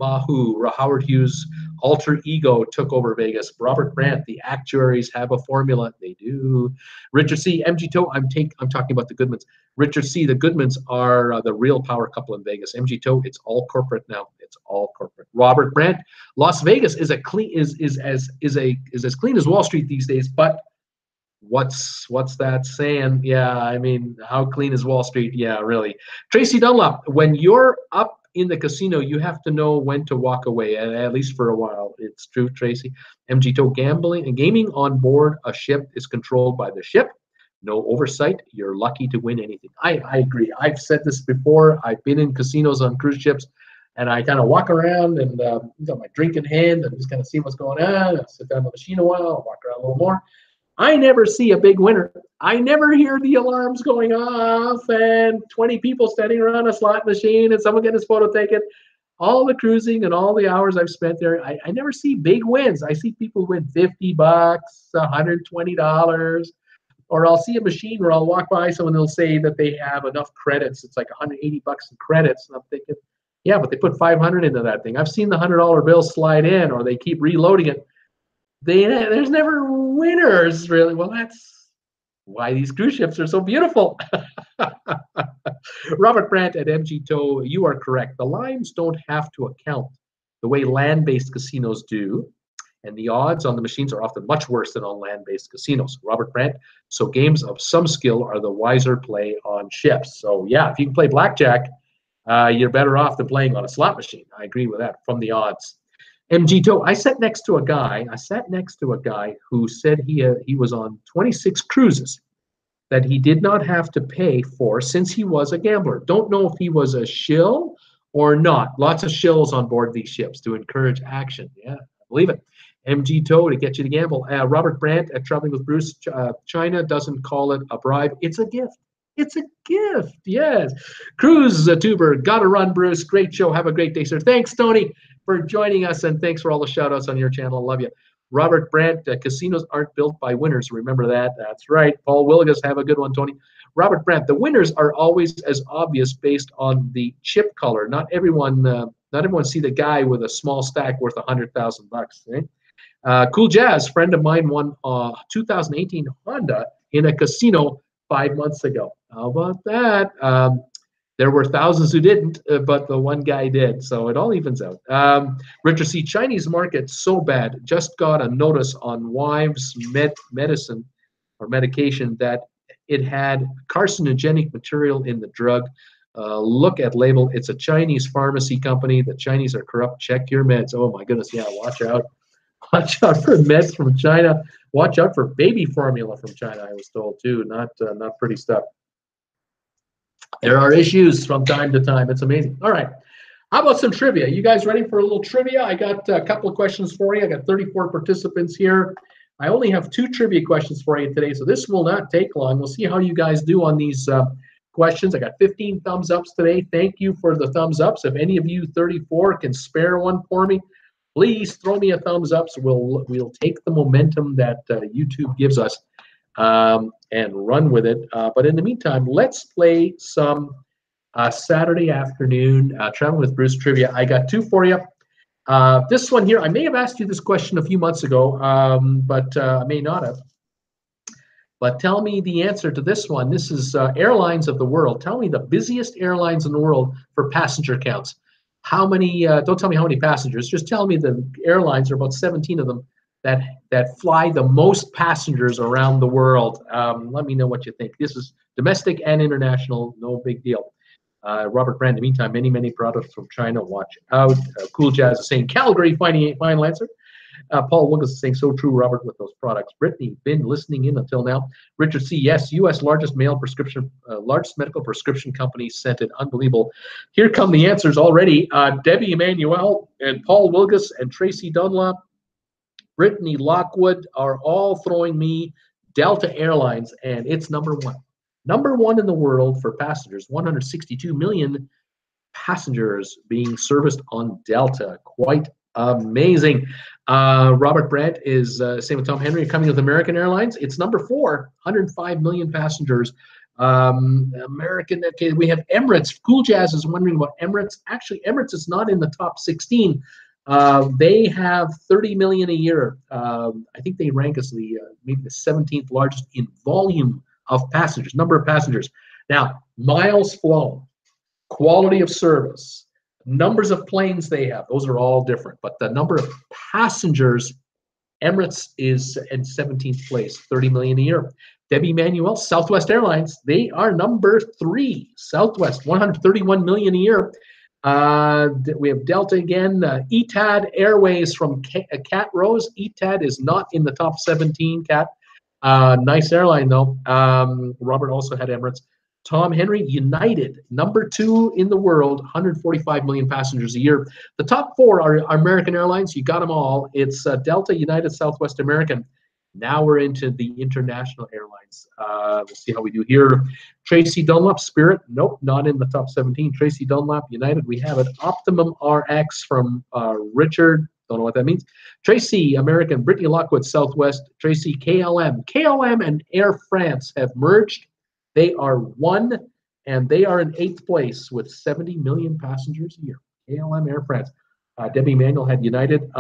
Mahu, Howard Hughes' alter ego took over Vegas. Robert Brandt, the actuaries have a formula. They do. Richard C. MG Toe, I'm talking about the Goodmans. Richard C. The Goodmans are the real power couple in Vegas. MG Toe, it's all corporate now. It's all corporate. Robert Brandt, Las Vegas is as clean as Wall Street these days. But what's that saying? Yeah, I mean, how clean is Wall Street? Yeah, really. Tracy Dunlop, when you're up in the casino, you have to know when to walk away, at least for a while. It's true, Tracy. MG Toe, gambling and gaming on board a ship is controlled by the ship. No oversight. You're lucky to win anything. I agree. I've said this before. I've been in casinos on cruise ships, and I kind of walk around and got my drink in hand and just kind of see what's going on. I sit down on the machine a while, walk around a little more. I never see a big winner. I never hear the alarms going off and 20 people standing around a slot machine and someone getting his photo taken. All the cruising and all the hours I've spent there, I never see big wins. I see people win $50, $120, or I'll see a machine where I'll walk by someone, they'll say that they have enough credits. It's like $180 in credits. And I'm thinking, yeah, but they put 500 into that thing. I've seen the $100 bill slide in, or they keep reloading it. There's never winners, really. Well, that's why these cruise ships are so beautiful. Robert Brandt at MG Toe, you are correct. The lines don't have to account the way land-based casinos do, and the odds on the machines are often much worse than on land-based casinos. Robert Brandt, so games of some skill are the wiser play on ships. So yeah, if you can play blackjack, you're better off than playing on a slot machine. I agree with that from the odds. MG Toe, I sat next to a guy who said he was on 26 cruises that he did not have to pay for since he was a gambler. Don't know if he was a shill or not. Lots of shills on board these ships to encourage action. Yeah, I believe it. MG Toe, to get you to gamble. Robert Brandt at Traveling with Bruce, China doesn't call it a bribe. It's a gift. It's a gift, yes. Cruise Tuber, gotta run, Bruce. Great show. Have a great day, sir. Thanks, Tony, for joining us, and thanks for all the shout-outs on your channel. Love you. Robert Brandt, casinos aren't built by winners. Remember that. That's right. Paul Willigas, have a good one, Tony. Robert Brandt, the winners are always as obvious based on the chip color. Not everyone see the guy with a small stack worth $100,000. Eh? Cool Jazz, friend of mine won 2018 Honda in a casino 5 months ago. How about that? There were thousands who didn't, but the one guy did. So it all evens out. Richard C. Chinese market so bad. Just got a notice on wives' medicine or medication that it had carcinogenic material in the drug. Look at label. It's a Chinese pharmacy company. The Chinese are corrupt. Check your meds. Oh my goodness. Yeah, watch out. Watch out for meds from China. Watch out for baby formula from China, I was told, too. Not pretty stuff. There are issues from time to time. It's amazing. All right. How about some trivia? You guys ready for a little trivia? I got a couple of questions for you. I got 34 participants here. I only have 2 trivia questions for you today, so this will not take long. We'll see how you guys do on these questions. I got 15 thumbs ups today. Thank you for the thumbs ups. If any of you 34 can spare one for me, please throw me a thumbs up. So we'll take the momentum that YouTube gives us and run with it. But in the meantime, let's play some Saturday afternoon Traveling with Bruce trivia. I got two for you. This one here, I may have asked you this question a few months ago, but I may not have. But tell me the answer to this one. This is airlines of the world. Tell me the busiest airlines in the world for passenger counts. How many, don't tell me how many passengers, just tell me the airlines, are about 17 of them, that fly the most passengers around the world. Let me know what you think. This is domestic and international, no big deal. Robert Brand, in the meantime, many products from China. Watch out. Cool Jazz is saying Calgary, final answer. Paul Lucas is saying, so true, Robert, with those products. Brittany, been listening in until now. Richard C, yes, U.S. largest largest medical prescription company sent it. Unbelievable. Here come the answers already. Debbie Emanuel and Paul Wilgus and Tracy Dunlop, Brittany Lockwood are all throwing me Delta Airlines, and it's number one. Number one in the world for passengers, 162 million passengers being serviced on Delta. Quite amazing. Robert Brandt is same with Tom Henry coming with American Airlines. It's number four, 105 million passengers. American, okay, we have Emirates. Cool Jazz is wondering about Emirates. Actually, Emirates is not in the top 16. They have 30 million a year. I think they rank as maybe the 17th largest in volume of passengers, number of passengers. Now, miles flown, quality of service, numbers of planes they have, those are all different. But the number of passengers, Emirates is in 17th place, 30 million a year. Debbie Manuel, Southwest Airlines, they are number three. Southwest, 131 million a year. We have Delta again. Etihad Airways from Cat Rose. Etihad is not in the top 17, Cat. Nice airline, though. Robert also had Emirates. Tom Henry, United, number two in the world, 145 million passengers a year. The top four are American Airlines. You got them all. It's Delta, United, Southwest American. Now we're into the international airlines. We'll see how we do here. Tracy Dunlop, Spirit, nope, not in the top 17. Tracy Dunlop, United, we have it. Optimum RX from Richard, don't know what that means. Tracy, American. Brittany Lockwood, Southwest. Tracy, KLM. KLM and Air France have merged. They are one, and they are in 8th place with 70 million passengers a year. KLM, Air France. Debbie Manuel had United.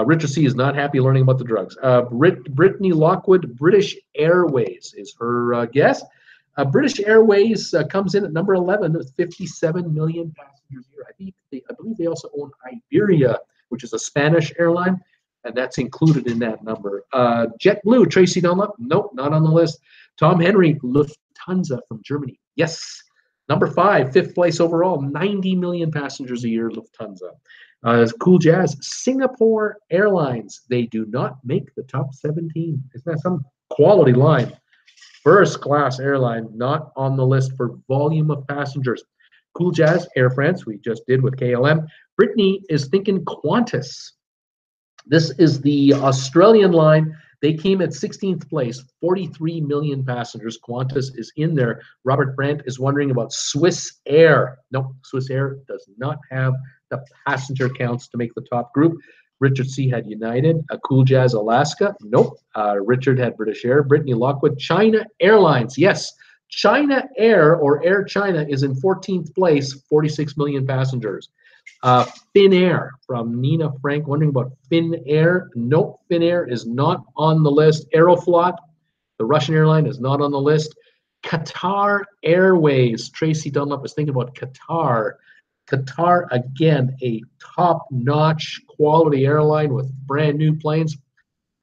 Richard C. is not happy learning about the drugs. Brittany Lockwood, British Airways is her guess. British Airways comes in at number 11 with 57 million passengers a year. I believe they also own Iberia, which is a Spanish airline, and that's included in that number. JetBlue, Tracy Dunlop, nope, not on the list. Tom Henry, Lufthansa from Germany, yes. Number 5, 5th place overall, 90 million passengers a year, Lufthansa. Cool Jazz, Singapore Airlines, they do not make the top 17. Isn't that some quality line? First class airline, not on the list for volume of passengers. Cool Jazz, Air France, we just did with KLM. Brittany is thinking Qantas. This is the Australian line. They came at 16th place, 43 million passengers. Qantas is in there. Robert Brandt is wondering about Swiss Air. No, Swiss Air does not have the passenger counts to make the top group. Richard C. had United. Cool Jazz, Alaska. Nope. Richard had British Air. Brittany Lockwood, China Airlines. Yes, China Air or Air China is in 14th place, 46 million passengers. Finnair from Nina Frank, wondering about Finnair. Nope, Finnair is not on the list. Aeroflot, the Russian airline, is not on the list. Qatar Airways, Tracy Dunlop is thinking about Qatar. Qatar, again, a top-notch quality airline with brand new planes,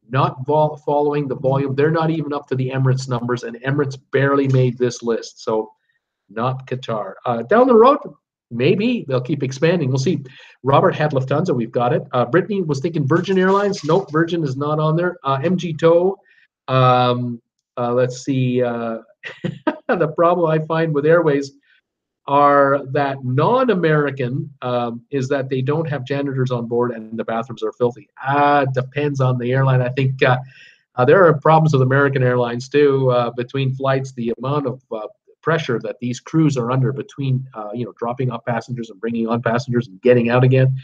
not following the volume. They're not even up to the Emirates numbers, and Emirates barely made this list, so not Qatar. Down the road, maybe they'll keep expanding. We'll see. Robert had Lufthansa. We've got it. Brittany was thinking Virgin Airlines. Nope, Virgin is not on there. MG Tow. Let's see. The problem I find with airways are that non-American is that they don't have janitors on board and the bathrooms are filthy. Depends on the airline. I think there are problems with American Airlines too. Between flights, the amount of pressure that these crews are under between, dropping off passengers and bringing on passengers and getting out again,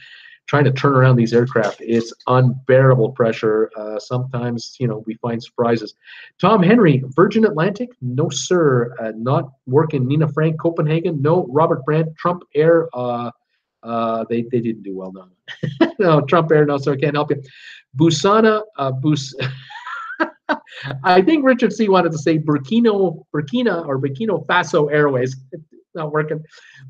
trying to turn around these aircraft. It's unbearable pressure. Sometimes, we find surprises. Tom Henry, Virgin Atlantic? No, sir. Not working. Nina Frank, Copenhagen? No. Robert Brandt, Trump Air? They didn't do well, no. No, Trump Air, no, so I can't help you. Busana, I think Richard C. wanted to say Burkina Faso Airways. It's not working.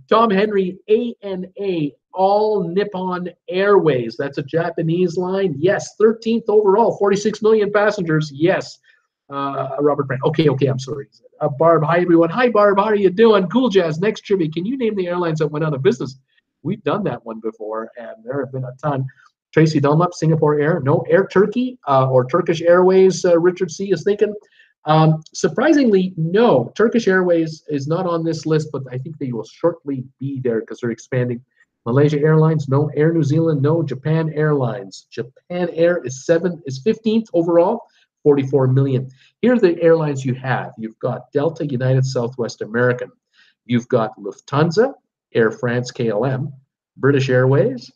Tom Henry, ANA, All Nippon Airways. That's a Japanese line. Yes, 13th overall, 46 million passengers. Yes. Robert Brand. Okay, I'm sorry. Barb, hi everyone. Hi Barb, how are you doing? Cool Jazz, next trivia. Can you name the airlines that went out of business? We've done that one before, and there have been a ton. Tracy Dunlop, Singapore Air. No. Air Turkey or Turkish Airways, Richard C. is thinking. Surprisingly, no. Turkish Airways is not on this list, but I think they will shortly be there because they're expanding. Malaysia Airlines, no. Air New Zealand, no. Japan Airlines. Japan Air is 15th overall, 44 million. Here are the airlines you have. You've got Delta, United, Southwest American. You've got Lufthansa, Air France, KLM, British Airways,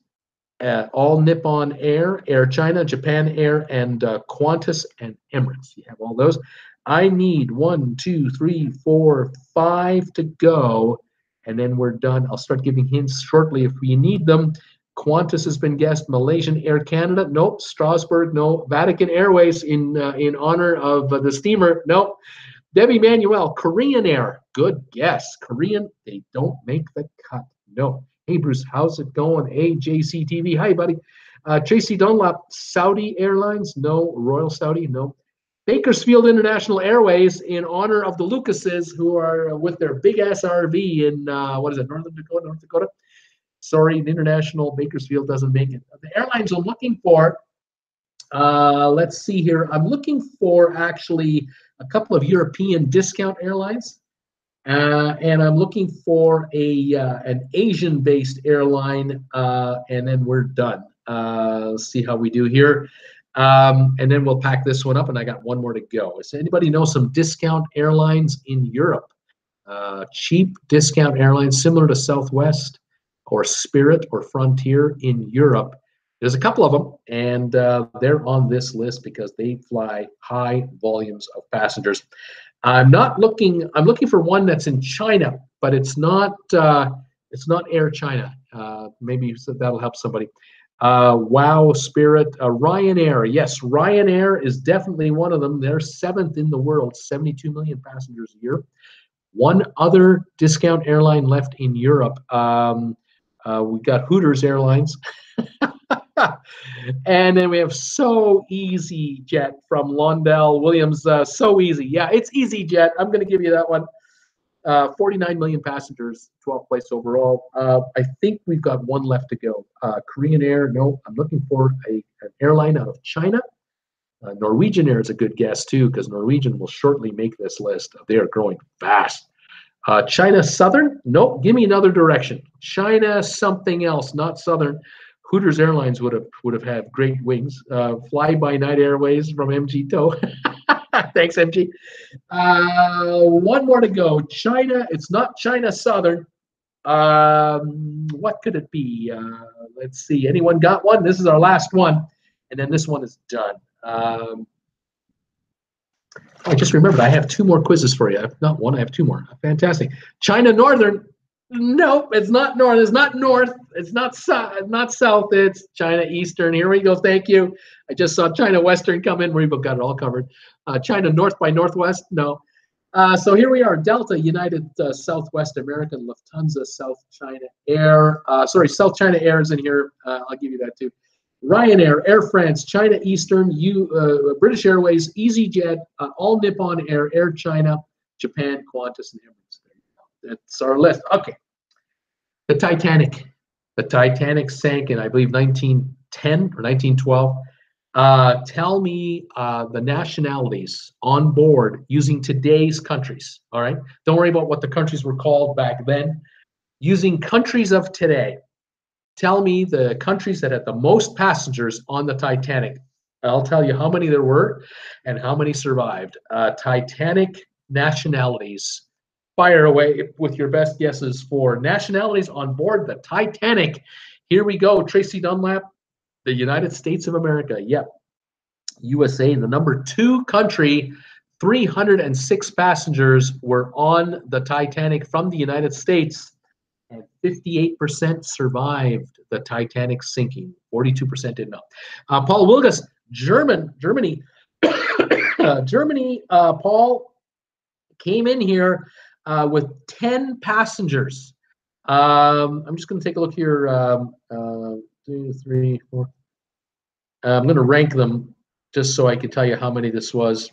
All Nippon Air, Air China, Japan Air, and Qantas and Emirates. You have all those. I need 1, 2, 3, 4, 5 to go, and then we're done. I'll start giving hints shortly if we need them. Qantas has been guessed. Malaysian Air Canada, nope. Strasbourg, no. Vatican Airways in honor of the steamer, nope. Debbie Manuel, Korean Air, good guess. Korean, they don't make the cut, no. Hey, Bruce, how's it going? AJCTV, hi, buddy. Tracy Dunlop, Saudi Airlines, no. Royal Saudi, no. Bakersfield International Airways in honor of the Lucases who are with their big-ass RV in, North Dakota? Sorry, the International Bakersfield doesn't make it. The airlines I'm looking for, let's see here. I'm looking for actually a couple of European discount airlines. And I'm looking for an Asian-based airline, and then we're done. Let's see how we do here. And then we'll pack this one up, and I got one more to go. Does anybody know some discount airlines in Europe? Cheap discount airlines similar to Southwest or Spirit or Frontier in Europe. There's a couple of them, and they're on this list because they fly high volumes of passengers. I'm looking for one that's in China, but it's not Air China. Maybe that'll help somebody. Wow, Spirit, Ryanair. Yes, Ryanair is definitely one of them. They're 7th in the world, 72 million passengers a year. One other discount airline left in Europe. We got Hooters Airlines. And then we have So Easy Jet from Londell Williams. So Easy. Yeah, it's Easy Jet. I'm going to give you that one. 49 million passengers, 12th place overall. I think we've got one left to go. Korean Air, no. I'm looking for an airline out of China. Norwegian Air is a good guess, too, because Norwegian will shortly make this list. They are growing fast. China Southern? Nope. Give me another direction. China something else, not Southern. Hooters Airlines would have had great wings. Fly by Night Airways from MG Tow. Thanks, MG. One more to go. China. It's not China Southern. What could it be? Let's see. Anyone got one? This is our last one, and then this one is done. I just remembered I have 2 more quizzes for you. Not one. I have 2 more. Fantastic. China Northern. Nope, it's not north. It's not north. It's not south. It's China Eastern. Here we go. Thank you. I just saw China Western come in. We've got it all covered. China North by Northwest. No. So here we are. Delta, United, Southwest American, Lufthansa, South China Air. South China Air is in here. I'll give you that too. Ryanair, Air France, China Eastern, British Airways, EasyJet, All Nippon Air, Air China, Japan, Qantas, and Emirates. That's our list. Okay. The Titanic. The Titanic sank in, I believe, 1910 or 1912. Tell me the nationalities on board using today's countries. All right. Don't worry about what the countries were called back then. Using countries of today. Tell me the countries that had the most passengers on the Titanic. I'll tell you how many there were and how many survived. Titanic nationalities. Fire away with your best guesses for nationalities on board the Titanic. Here we go. Tracy Dunlap, the United States of America. Yep. USA, the number 2 country. 306 passengers were on the Titanic from the United States, and 58% survived the Titanic sinking. 42% did not. Paul Wilgus, Germany. Germany, Paul, came in here with 10 passengers. I'm just going to take a look here. 2, 3, 4. I'm going to rank them just so I can tell you how many this was.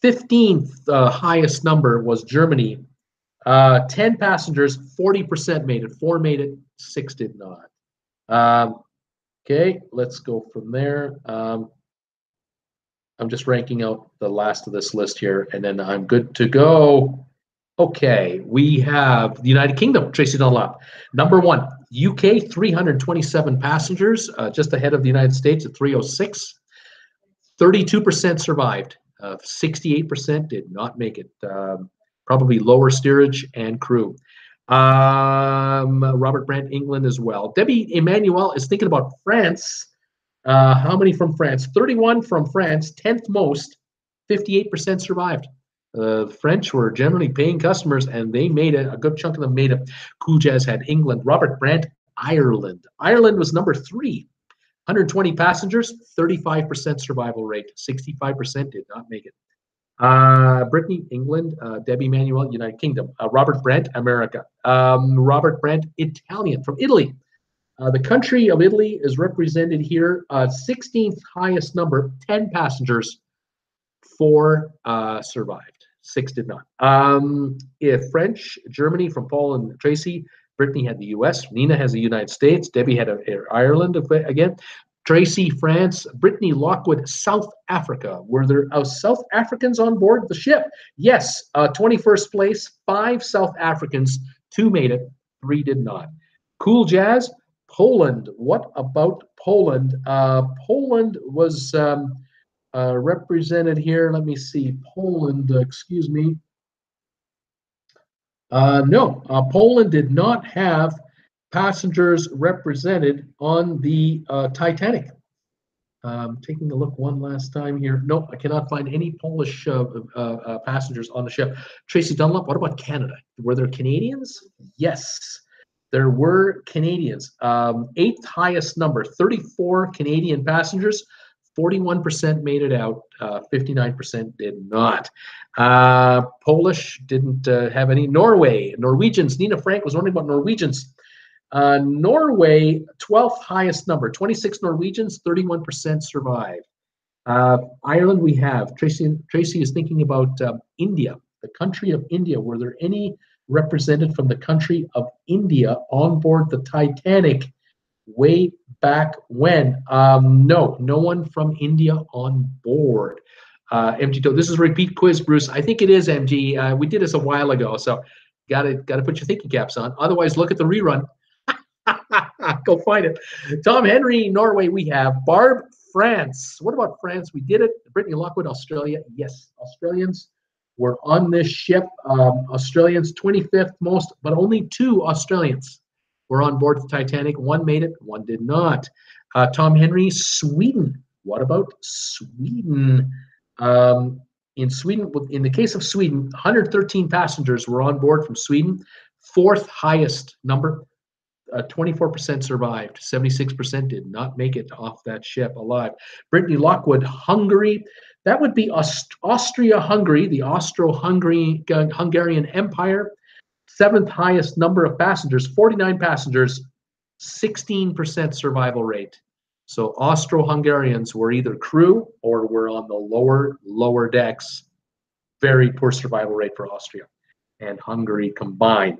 15th highest number was Germany. 10 passengers, 40% made it. 4 made it, 6 did not. Okay, let's go from there. I'm just ranking out the last of this list here, and then I'm good to go. Okay, we have the United Kingdom, Tracy Dunlop. Number 1, UK, 327 passengers, just ahead of the United States at 306. 32% survived. 68% did not make it. Probably lower steerage and crew. Robert Brandt, England as well. Debbie Emmanuel is thinking about France. How many from France? 31 from France, 10th most. 58% survived. The French were generally paying customers, and they made it. A good chunk of them made it. Cool Jazz had England. Robert Brandt, Ireland. Ireland was number 3. 120 passengers, 35% survival rate. 65% did not make it. Brittany, England. Debbie Manuel, United Kingdom. Robert Brandt, America. Robert Brandt, Italian, from Italy. The country of Italy is represented here. 16th highest number, 10 passengers. 4 survived. 6 did not. If French, Germany, from Paul and Tracy. Brittany had the U.S. Nina has the United States. Debbie had Ireland again. Tracy, France. Brittany, Lockwood, South Africa. Were there South Africans on board the ship? Yes. 21st place, 5 South Africans. 2 made it. 3 did not. Cool Jazz, Poland. What about Poland? Poland was represented here. Let me see. Poland, excuse me. No, Poland did not have passengers represented on the Titanic. Taking a look one last time here. No, I cannot find any Polish passengers on the ship. Tracy Dunlop, what about Canada? Were there Canadians? Yes, there were Canadians. 8th highest number, 34 Canadian passengers. 41% made it out. 59% did not. Polish didn't have any. Norwegians. Nina Frank was wondering about Norwegians. Norway, 12th highest number. 26 Norwegians, 31% survived. Ireland we have. Tracy is thinking about India, the country of India. Were there any represented from the country of India on board the Titanic way back when? No one from India on board. MG, this is a repeat quiz, Bruce. I think it is, MG. We did this a while ago, so gotta put your thinking caps on. Otherwise, look at the rerun. Go find it. Tom Henry, Norway, we have. Barb, France. What about France? We did it. Brittany Lockwood, Australia. Yes, Australians were on this ship. Australians, 25th most, but only 2 Australians were on board the Titanic. 1 made it, 1 did not. Tom Henry, Sweden. What about Sweden? In Sweden, in the case of Sweden, 113 passengers were on board from Sweden. 4th highest number. 24% survived. 76% did not make it off that ship alive. Brittany Lockwood, Hungary. That would be Austria-Hungary, the Austro-Hungarian Empire. 7th highest number of passengers, 49 passengers, 16% survival rate. So Austro-Hungarians were either crew or were on the lower decks. Very poor survival rate for Austria and Hungary combined.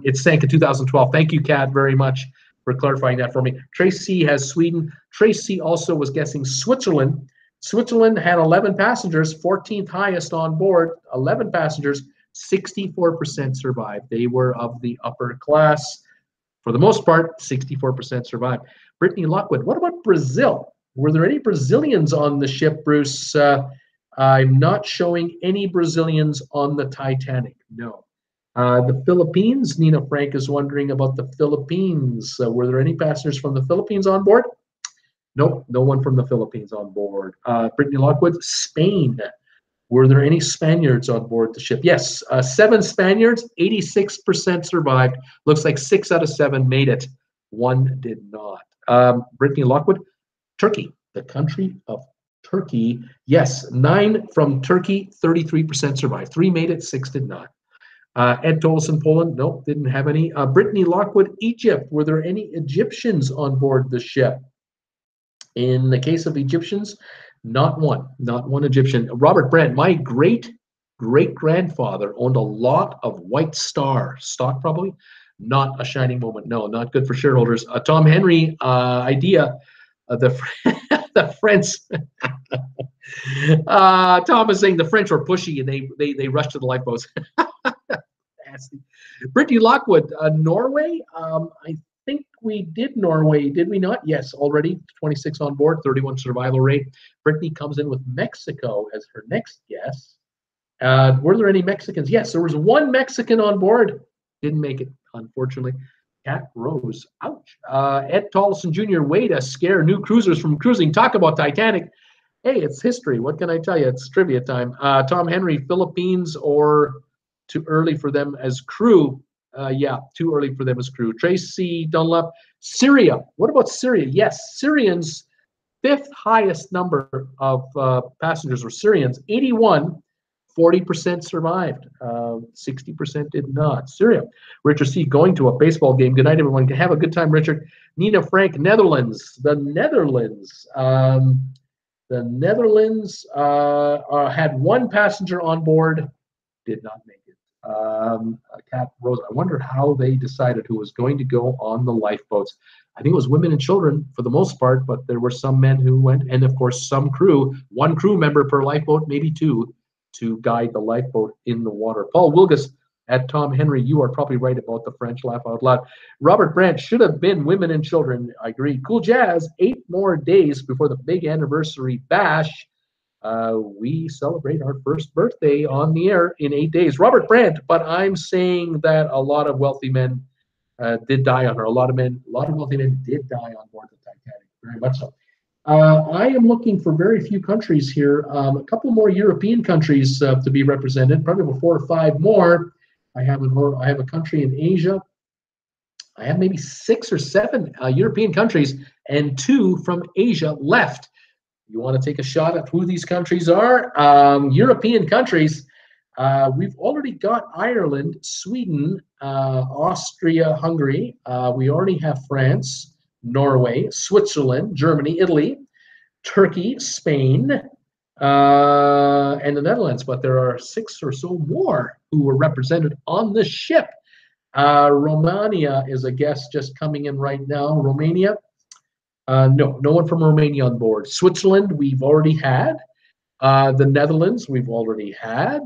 It sank in 2012. Thank you, Kat, very much for clarifying that for me. Tracy has Sweden. Tracy also was guessing Switzerland. Switzerland had 11 passengers, 14th highest on board, 11 passengers, 64% survived. They were of the upper class. For the most part, 64% survived. Brittany Lockwood, what about Brazil? Were there any Brazilians on the ship, Bruce? I'm not showing any Brazilians on the Titanic. No. The Philippines, Nina Frank is wondering about the Philippines. Were there any passengers from the Philippines on board? Nope, no one from the Philippines on board. Brittany Lockwood, Spain. Were there any Spaniards on board the ship? Yes, 7 Spaniards, 86% survived. Looks like 6 out of 7 made it. 1 did not. Brittany Lockwood, Turkey, the country of Turkey. Yes, 9 from Turkey, 33% survived. 3 made it, 6 did not. Ed Tolson, Poland, nope, didn't have any. Brittany Lockwood, Egypt. Were there any Egyptians on board the ship? In the case of Egyptians, not one Egyptian. Robert Brandt, my great-grandfather owned a lot of White Star stock, probably. Not a shining moment. No, not good for shareholders. Tom Henry, idea, the the French. Tom is saying the French were pushy and they rushed to the lifeboats. Nasty. Brittany Lockwood, Norway. I think we did Norway, did we not? Yes, already 26 on board, 31 survival rate. Brittany comes in with Mexico as her next guess. Were there any Mexicans? Yes, there was 1 Mexican on board. Didn't make it, unfortunately. Cat Rose, ouch. Ed Tolson Jr., way to scare new cruisers from cruising. Talk about Titanic. Hey, it's history. What can I tell you? It's trivia time. Tom Henry, Philippines, or too early for them as crew? Yeah, too early for them as crew. Tracy Dunlap, Syria. What about Syria? Yes, Syrians, 5th highest number of passengers were Syrians. 81, 40% survived. 60% did not. Syria. Richard C. going to a baseball game. Good night, everyone. Have a good time, Richard. Nina Frank, Netherlands. The Netherlands. The Netherlands had 1 passenger on board. Did not make it. Cat Rose, I wonder how they decided who was going to go on the lifeboats. I think it was women and children for the most part, but there were some men who went, and of course some crew, 1 crew member per lifeboat, maybe 2, to guide the lifeboat in the water. Paul Wilgus at Tom Henry, you are probably right about the French, laugh out loud. Robert Brandt, should have been women and children. I agree. Cool Jazz, 8 more days before the big anniversary bash. We celebrate our first birthday on the air in 8 days. Robert Brandt, but I'm saying that a lot of wealthy men did die on her. A lot of wealthy men did die on board the Titanic, very much so. I am looking for very few countries here. A couple more European countries to be represented, probably 4 or 5 more. I have a country in Asia. I have maybe 6 or 7 European countries and 2 from Asia left. You want to take a shot at who these countries are? European countries. We've already got Ireland, Sweden, Austria, Hungary. We already have France, Norway, Switzerland, Germany, Italy, Turkey, Spain, and the Netherlands. But there are 6 or so more who were represented on this ship. Romania is a guest just coming in right now. Romania. No one from Romania on board. Switzerland, we've already had. The Netherlands, we've already had.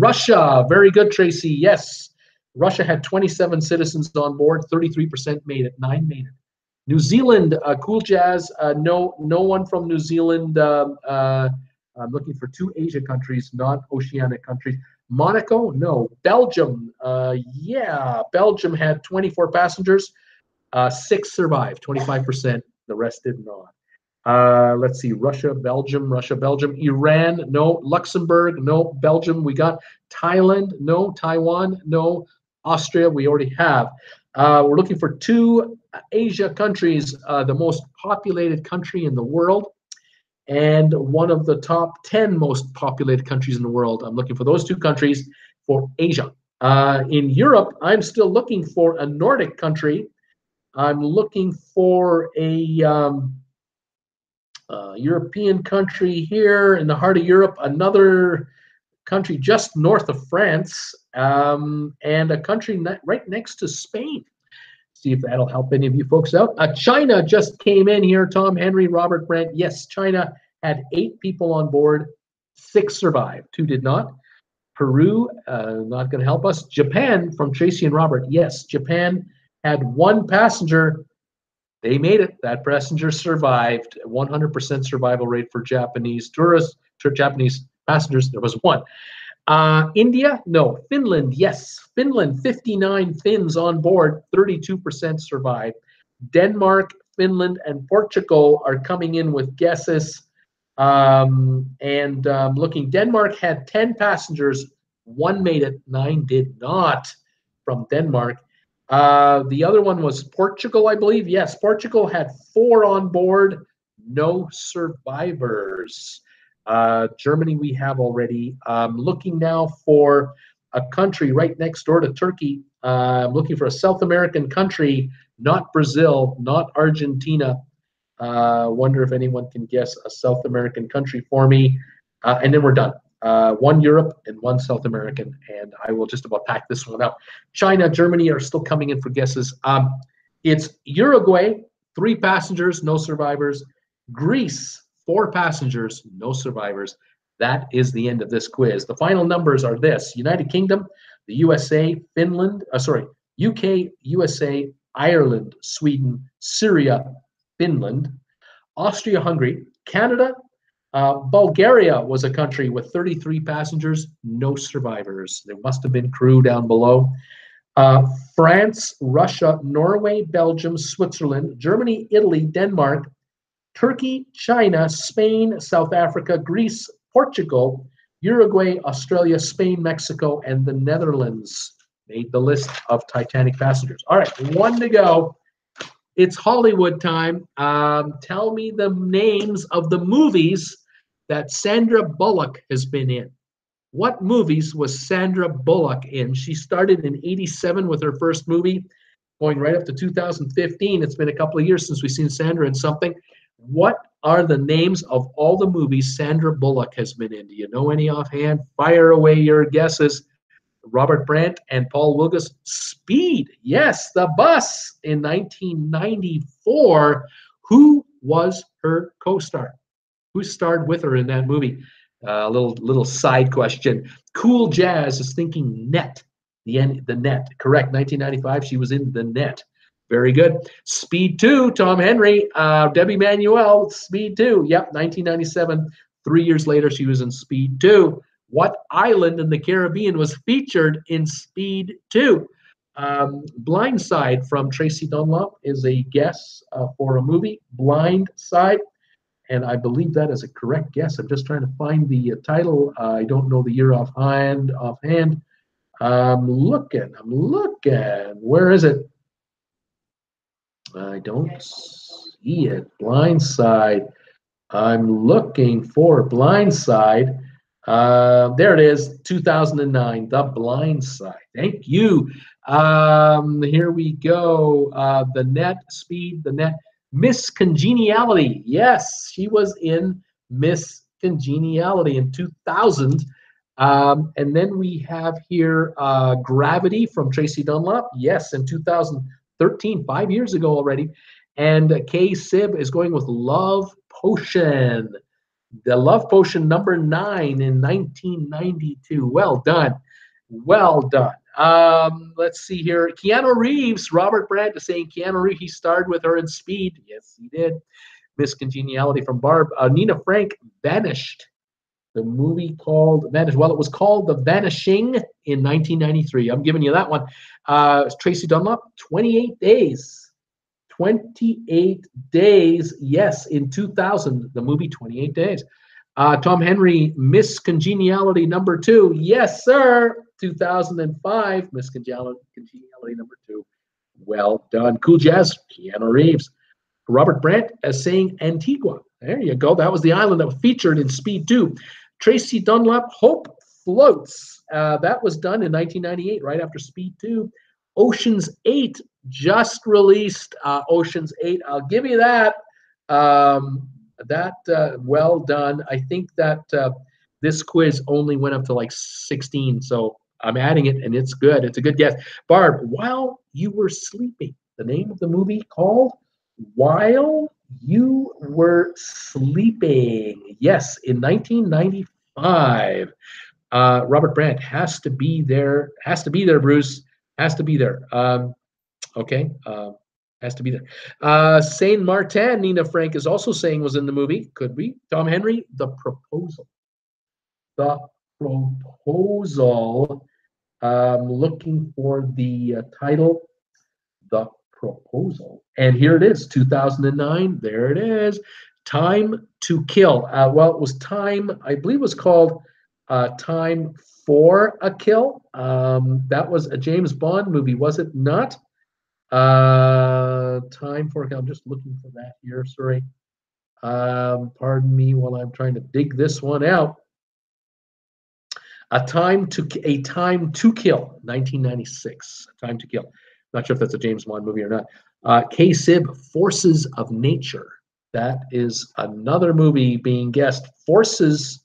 Russia, very good, Tracy. Yes, Russia had 27 citizens on board. 33% made it. 9 made it. New Zealand, Cool Jazz. No one from New Zealand. I'm looking for 2 Asia countries, not oceanic countries. Monaco, no. Belgium, yeah. Belgium had 24 passengers. 6 survived, 25%. The rest did not. Let's see, Russia, Belgium, Iran, no. Luxembourg, no. Belgium, we got. Thailand, no. Taiwan, no. Austria, we already have. We're looking for 2 Asia countries, the most populated country in the world, and one of the top 10 most populated countries in the world. I'm looking for those 2 countries for Asia. In Europe, I'm still looking for a Nordic country. I'm looking for a European country here in the heart of Europe, another country just north of France, and a country right next to Spain. See if that'll help any of you folks out. China just came in here. Tom Henry, Robert Brandt. Yes, China had 8 people on board. 6 survived. 2 did not. Peru, not going to help us. Japan, from Tracy and Robert. Yes, Japan had 1 passenger. They made it. That passenger survived. 100% survival rate for Japanese tourists, Japanese passengers. There was 1. India? No. Finland? Yes. Finland, 59 Finns on board, 32% survived. Denmark, Finland, and Portugal are coming in with guesses. Looking, Denmark had 10 passengers. One made it, 9 did not from Denmark. The other one was Portugal, I believe. Yes, Portugal had 4 on board, no survivors. Germany we have already. Looking now for a country right next door to Turkey. I'm looking for a South American country, not Brazil, not Argentina. Wonder if anyone can guess a South American country for me. And then we're done. 1 Europe and 1 South American, and I will just about pack this one up. China, Germany are still coming in for guesses. It's Uruguay, 3 passengers, no survivors. Greece, 4 passengers, no survivors. That is the end of this quiz. The final numbers are this: United Kingdom, the USA, Finland, UK, USA, Ireland, Sweden, Syria, Finland, Austria-Hungary, Canada, Bulgaria was a country with 33 passengers, no survivors. There must have been crew down below. France, Russia, Norway, Belgium, Switzerland, Germany, Italy, Denmark, Turkey, China, Spain, South Africa, Greece, Portugal, Uruguay, Australia, Spain, Mexico, and the Netherlands made the list of Titanic passengers. All right, 1 to go. It's Hollywood time. Tell me the names of the movies that Sandra Bullock has been in. What movies was Sandra Bullock in? She started in '87 with her first movie, going right up to 2015. It's been a couple of years since we've seen Sandra in something. What are the names of all the movies Sandra Bullock has been in? Do you know any offhand? Fire away your guesses. Robert Brandt and Paul Wilgus. Speed, yes, the bus in 1994. Who was her co-star? Who starred with her in that movie? Little side question. Cool Jazz is thinking Net. The Net. Correct. 1995. She was in The Net. Very good. Speed 2. Tom Henry. Debbie Manuel. Speed 2. Yep. 1997. 3 years later, she was in Speed 2. What island in the Caribbean was featured in Speed 2? Blindside from Tracy Dunlop is a guess for a movie. Blindside. And I believe that is a correct guess. I'm just trying to find the title. I don't know the year offhand. I'm looking. Where is it? I don't see it. Blindside. I'm looking for Blindside. There it is, 2009, The Blind Side. Thank you. Here we go. The Net, Speed, The Net. Miss Congeniality. Yes, she was in Miss Congeniality in 2000. And then we have here Gravity from Tracy Dunlop. Yes, in 2013, 5 years ago already. And Kay Sib is going with Love Potion. The Love Potion number 9 in 1992. Well done. Well done. Let's see here. Keanu Reeves. Robert Brandt is saying Keanu Reeves, he starred with her in Speed. Yes, he did. Miss Congeniality from Barb. Nina Frank, Vanished. The movie called Vanished. Well, it was called The Vanishing in 1993. I'm giving you that one. Tracy Dunlop, 28 Days. 28 Days, yes, in 2000, the movie 28 Days. Tom Henry, Miss Congeniality number 2, yes, sir, 2005, Miss Congeniality number 2. Well done. Cool Jazz, Keanu Reeves. Robert Brandt as saying Antigua. There you go. That was the island that was featured in Speed 2. Tracy Dunlop, Hope Floats. That was done in 1998, right after Speed 2. Ocean's 8 just released. Ocean's 8. I'll give you that. Well done. I think that this quiz only went up to like 16, so I'm adding it, and it's good. It's a good guess. Barb, While You Were Sleeping. The name of the movie called While You Were Sleeping. Yes, in 1995. Robert Brandt has to be there. Has to be there, Bruce. Has to be there. Okay. Has to be there. Saint Martin, Nina Frank is also saying was in the movie. Could be. Tom Henry, The Proposal. The Proposal. Looking for the title. The Proposal. And here it is, 2009. There it is. Time to Kill. Well, it was Time, I believe it was called Time for a Kill. That was a James Bond movie, was it not? Time for a Kill. I'm just looking for that here. Sorry. Pardon me while I'm trying to dig this one out. A Time to Kill, 1996. A Time to Kill. Not sure if that's a James Bond movie or not. K-Sib, Forces of Nature. That is another movie being guessed. Forces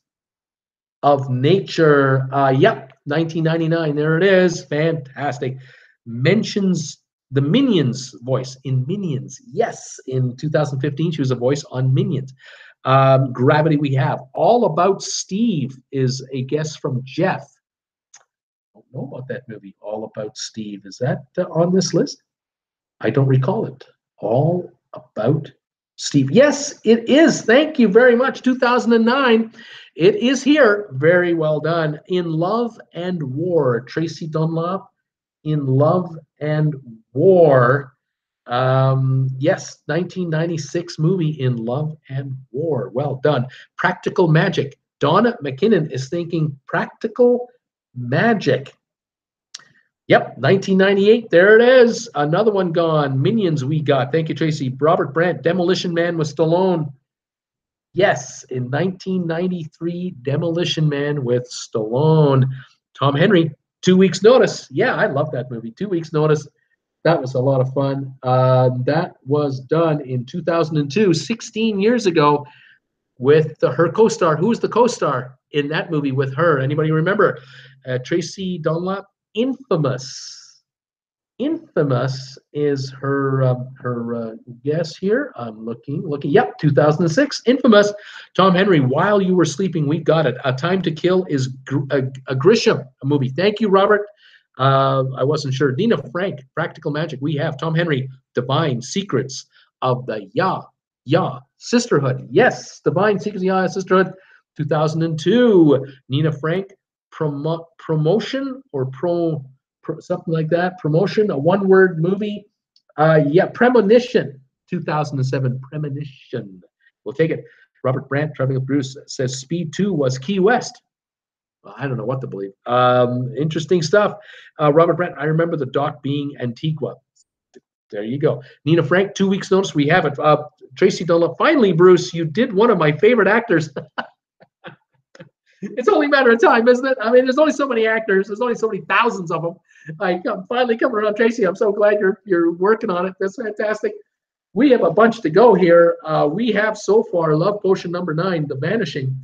of Nature. Yep, 1999. There it is. Fantastic. Mentions the Minions voice in Minions. Yes, in 2015, she was a voice on Minions. Gravity we have. All About Steve is a guess from Jeff. I don't know about that movie, All About Steve. Is that on this list? I don't recall it. All About Steve. Yes, it is. Thank you very much. 2009. It is here. Very well done. In Love and War. Tracy Dunlop. In Love and War. Yes, 1996 movie, In Love and War. Well done. Practical Magic. Donna McKinnon is thinking Practical Magic. Yep, 1998. There it is. Another one gone. Minions we got. Thank you, Tracy. Robert Brandt, Demolition Man with Stallone. Yes, in 1993, Demolition Man with Stallone. Tom Henry, 2 Weeks Notice. Yeah, I love that movie. 2 Weeks Notice. That was a lot of fun. That was done in 2002, 16 years ago, with her co-star. Who was the co-star in that movie with her? Anybody remember? Tracy Dunlop. Infamous. Infamous is her guess here. I'm looking. Yep, 2006. Infamous. Tom Henry. While You Were Sleeping, we got it. A Time to Kill is a Grisham movie. Thank you, Robert. I wasn't sure. Nina Frank. Practical Magic. We have Tom Henry. Divine Secrets of the Yah Sisterhood. Yes, Divine Secrets of the Yah Sisterhood. 2002. Nina Frank. Promotion or something like that. Promotion, a one-word movie. Yeah, Premonition, 2007. Premonition. We'll take it. Robert Brandt, Traveling with Bruce, says Speed 2 was Key West. Well, I don't know what to believe. Interesting stuff. Robert Brandt, I remember the dock being Antigua. There you go. Nina Frank, 2 weeks notice. We have it. Tracy Dunlop. Finally, Bruce, you did one of my favorite actors. It's only a matter of time, isn't it? I mean, there's only so many actors. There's only so many thousands of them. I'm finally coming around, Tracy. I'm so glad you're working on it. That's fantastic. We have a bunch to go here. We have so far Love Potion number 9, The Vanishing,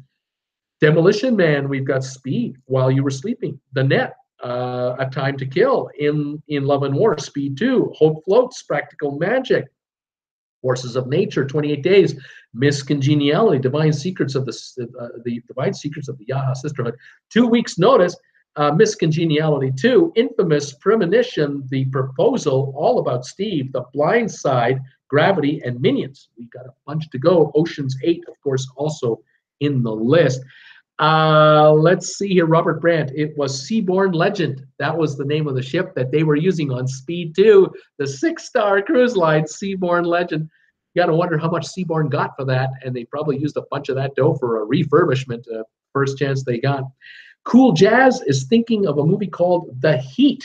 Demolition Man. We've got Speed, While You Were Sleeping, The Net, A Time to Kill, In Love and War, Speed 2, Hope Floats, Practical Magic, Forces of Nature, 28 Days, Miss Congeniality, Divine Secrets of the Divine Secrets of the Yah Sisterhood, 2 weeks notice, Miss Congeniality 2, Infamous, Premonition, The Proposal, All About Steve, The Blind Side, Gravity, and Minions. We've got a bunch to go. Ocean's 8, of course, also in the list. Let's see here, Robert Brandt. It was Seaborn Legend. That was the name of the ship that they were using on Speed 2, the 6-star cruise line, Seaborn Legend. You got to wonder how much Seaborn got for that, and they probably used a bunch of that dough for a refurbishment, first chance they got. Cool Jazz is thinking of a movie called The Heat.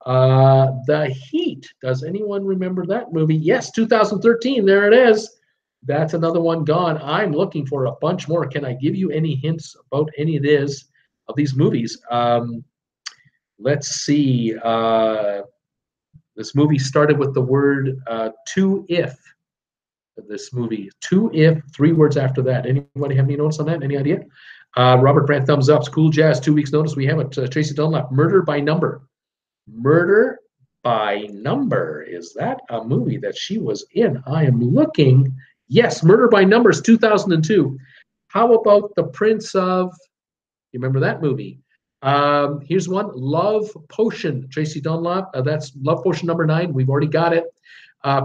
The Heat. Does anyone remember that movie? Yes, 2013. There it is. That's another one gone. I'm looking for a bunch more. Can I give you any hints about any of these movies? Let's see. This movie started with the word to if. This movie, to if, 3 words after that. Anybody have any notes on that? Any idea? Robert Brandt, thumbs up. Cool Jazz, 2 weeks notice. We have it. Tracy Dunlap, Murder by Number. Murder by Number. Is that a movie that she was in? I am looking. Yes, Murder by Numbers, 2002. How about The Prince of, you remember that movie? Here's one, Love Potion, Tracy Dunlop. That's Love Potion number 9. We've already got it.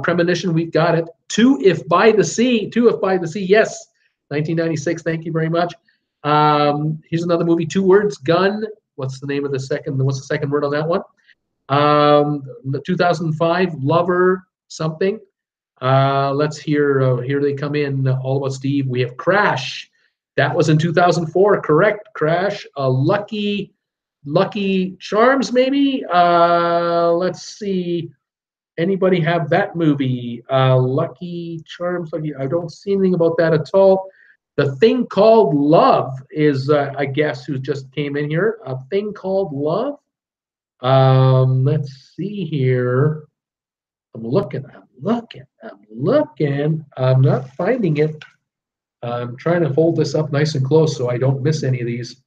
Premonition, we've got it. 2 If by the Sea. 2 If by the Sea, yes. 1996, thank you very much. Here's another movie, 2 words, gun. What's the name of the second? What's the second word on that one? The 2005, lover, something. Let's hear. Here they come in. All About Steve. We have Crash. That was in 2004. Correct. Crash. Lucky Charms, maybe. Let's see. Anybody have that movie? Lucky Charms. I don't see anything about that at all. The Thing Called Love is, I guess, who just came in here. A Thing Called Love. Let's see here. I'm looking. I'm not finding it. I'm trying to hold this up nice and close so I don't miss any of these.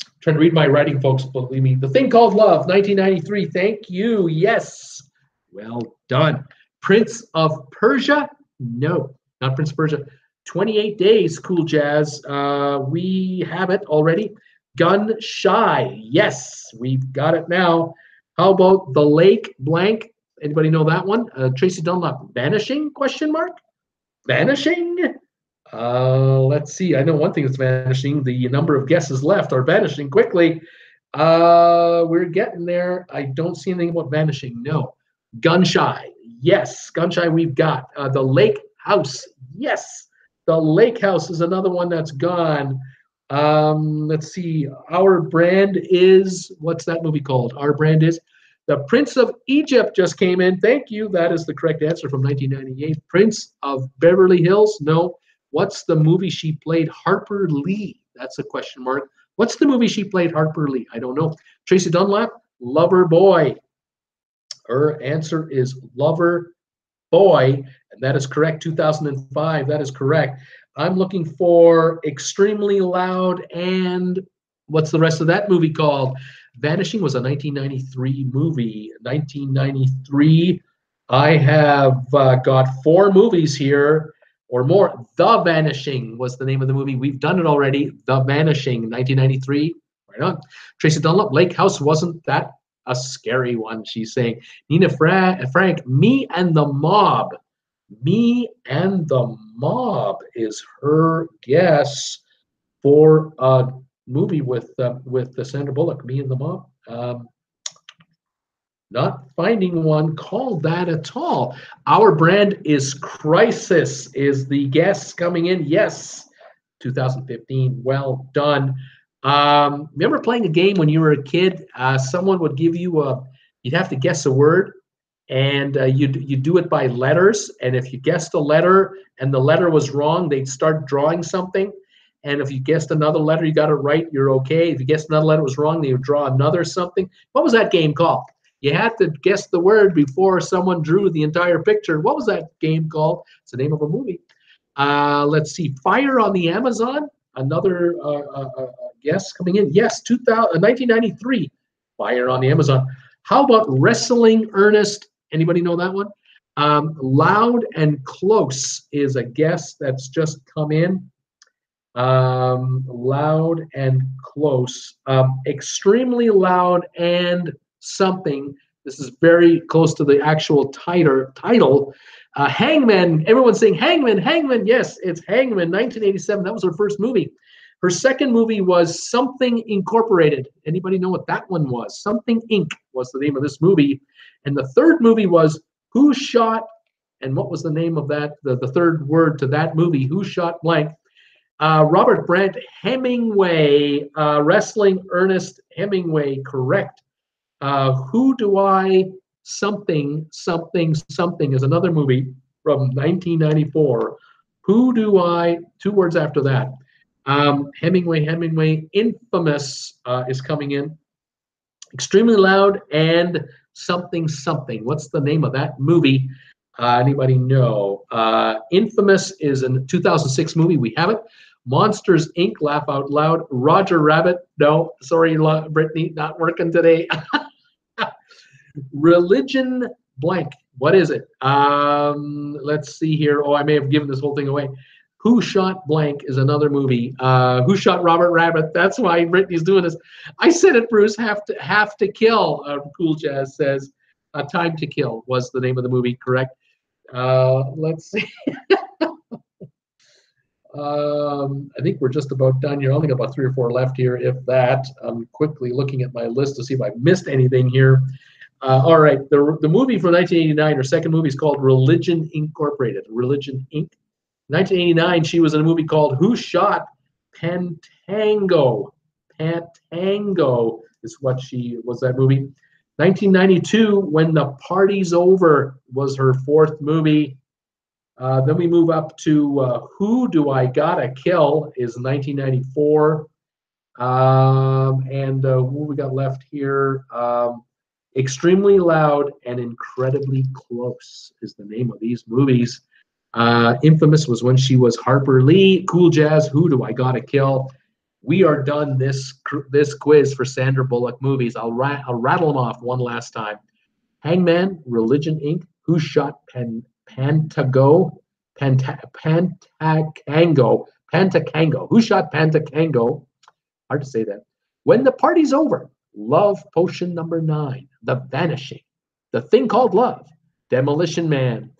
I'm trying to read my writing, folks, believe me. The Thing Called Love, 1993. Thank you. Yes. Well done. Prince of Persia? No, not Prince of Persia. 28 Days, Cool Jazz. We have it already. Gun Shy. Yes, we've got it now. How about The Lake Blank? Anybody know that one? Tracy Dunlop. Vanishing? Question mark. Vanishing? Let's see. I know one thing that's vanishing. The number of guesses left are vanishing quickly. We're getting there. I don't see anything about vanishing. No. Gun Shy. Yes. Gun Shy we've got. The Lake House. Yes. The Lake House is another one that's gone. Let's see. Our Brand Is, what's that movie called? Our Brand Is The Prince of Egypt just came in. Thank you. That is the correct answer from 1998. Prince of Beverly Hills? No. What's the movie she played? Harper Lee. That's a question mark. What's the movie she played? Harper Lee. I don't know. Tracy Dunlap? Lover Boy. Her answer is Lover Boy, and that is correct. 2005. That is correct. I'm looking for Extremely Loud and what's the rest of that movie called? Vanishing was a 1993 movie. 1993. I have got 4 movies here or more. The Vanishing was the name of the movie. We've done it already. The Vanishing, 1993. Right on. Tracy Dunlop, Lake House, wasn't that a scary one? She's saying. Nina Frank, Me and the Mob. Me and the Mob is her guess for a movie with Sandra Bullock. Me and the Mob. Not finding one called that at all. Our Brand Is Crisis is the guess coming in. Yes, 2015. Well done. Remember playing a game when you were a kid? Someone would give you you'd have to guess a word, and you'd do it by letters. And if you guessed a letter and the letter was wrong, they'd start drawing something. And if you guessed another letter, you got it right, you're okay. If you guessed another letter was wrong, they would draw another something. What was that game called? You had to guess the word before someone drew the entire picture. What was that game called? It's the name of a movie. Let's see. Fire on the Amazon. Another guess coming in. Yes, 1993. Fire on the Amazon. How about Wrestling Ernest? Anybody know that one? Loud and Close is a guess that's just come in. Loud and Close. Extremely Loud and Something. This is very close to the actual title. Hangman. Everyone's saying Hangman, Hangman. Yes, it's Hangman, 1987. That was her first movie. Her second movie was Something Incorporated. Anybody know what that one was? Something Inc. was the name of this movie. And the third movie was Who Shot, and what was the name of that? The third word to that movie, Who Shot Blank? Robert Brandt, Hemingway, Wrestling Ernest Hemingway, correct. Who Do I Something is another movie from 1994. Who Do I, 2 words after that. Hemingway, Infamous is coming in. Extremely Loud and Something. What's the name of that movie? Anybody know? Infamous is a 2006 movie. We have it. Monsters, Inc., Laugh Out Loud. Roger Rabbit. No, sorry, Brittany, not working today. Religion blank. What is it? Let's see here. Oh, I may have given this whole thing away. Who Shot Blank is another movie. Who Shot Robert Rabbit? That's why Brittany's doing this. I said it, Bruce. Have to Kill. Cool Jazz says. Time to Kill was the name of the movie. Correct. Let's see. I think we're just about done here. I only got about 3 or 4 left here, if that. I'm quickly looking at my list to see if I missed anything here. All right, the movie from 1989, her second movie is called Religion Incorporated. Religion Inc. 1989, she was in a movie called Who Shot Pantango? Pantango is what she was, that movie. 1992, When the Party's Over was her fourth movie. Then we move up to Who Do I Gotta Kill is 1994. And what we got left here? Extremely Loud and Incredibly Close is the name of these movies. Infamous was when she was Harper Lee. Cool Jazz, Who Do I Gotta Kill? We are done this quiz for Sandra Bullock movies. I'll rattle them off one last time. Hangman, Religion Inc., Who Shot Pantacango? Pantacango. Who Shot Pantacango? Hard to say that. When the Party's Over, Love Potion Number 9, The Vanishing, The Thing Called Love, Demolition Man,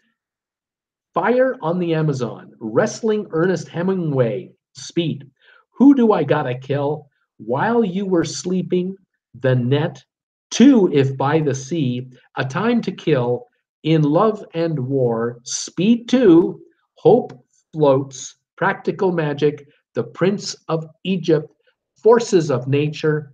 Fire on the Amazon, Wrestling Ernest Hemingway, Speed, Who Do I Gotta Kill, While You Were Sleeping, The Net, Two If by the Sea, A Time to Kill, In Love and War, Speed 2, Hope Floats, Practical Magic, The Prince of Egypt, Forces of Nature,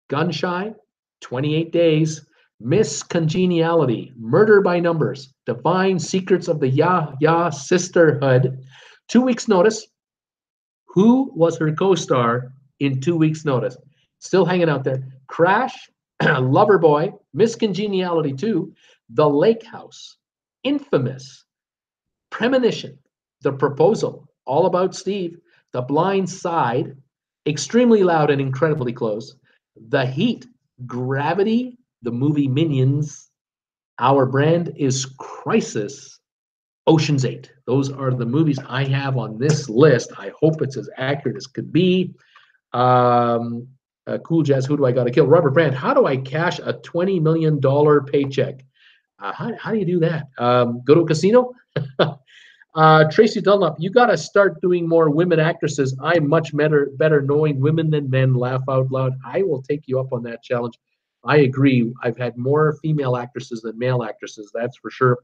Gunshy, 28 Days, Miss Congeniality, Murder by Numbers, Divine Secrets of the Yah Sisterhood, 2 Weeks Notice. Who was her co-star in 2 Weeks Notice? Still hanging out there. Crash, Loverboy, Miss Congeniality 2, The Lake House, Infamous, Premonition, The Proposal, All About Steve, The Blind Side, Extremely Loud and Incredibly Close, The Heat, Gravity, the movie Minions, Our Brand is Crisis, Ocean's 8. Those are the movies I have on this list. I hope it's as accurate as could be. Cool Jazz, Who Do I Gotta Kill? Robert Brand, how do I cash a $20 million paycheck? How do you do that? Go to a casino? Tracy Dunlop, you got to start doing more women actresses. I'm much better knowing women than men. Laugh out loud. I will take you up on that challenge. I agree. I've had more female actresses than male actresses, that's for sure.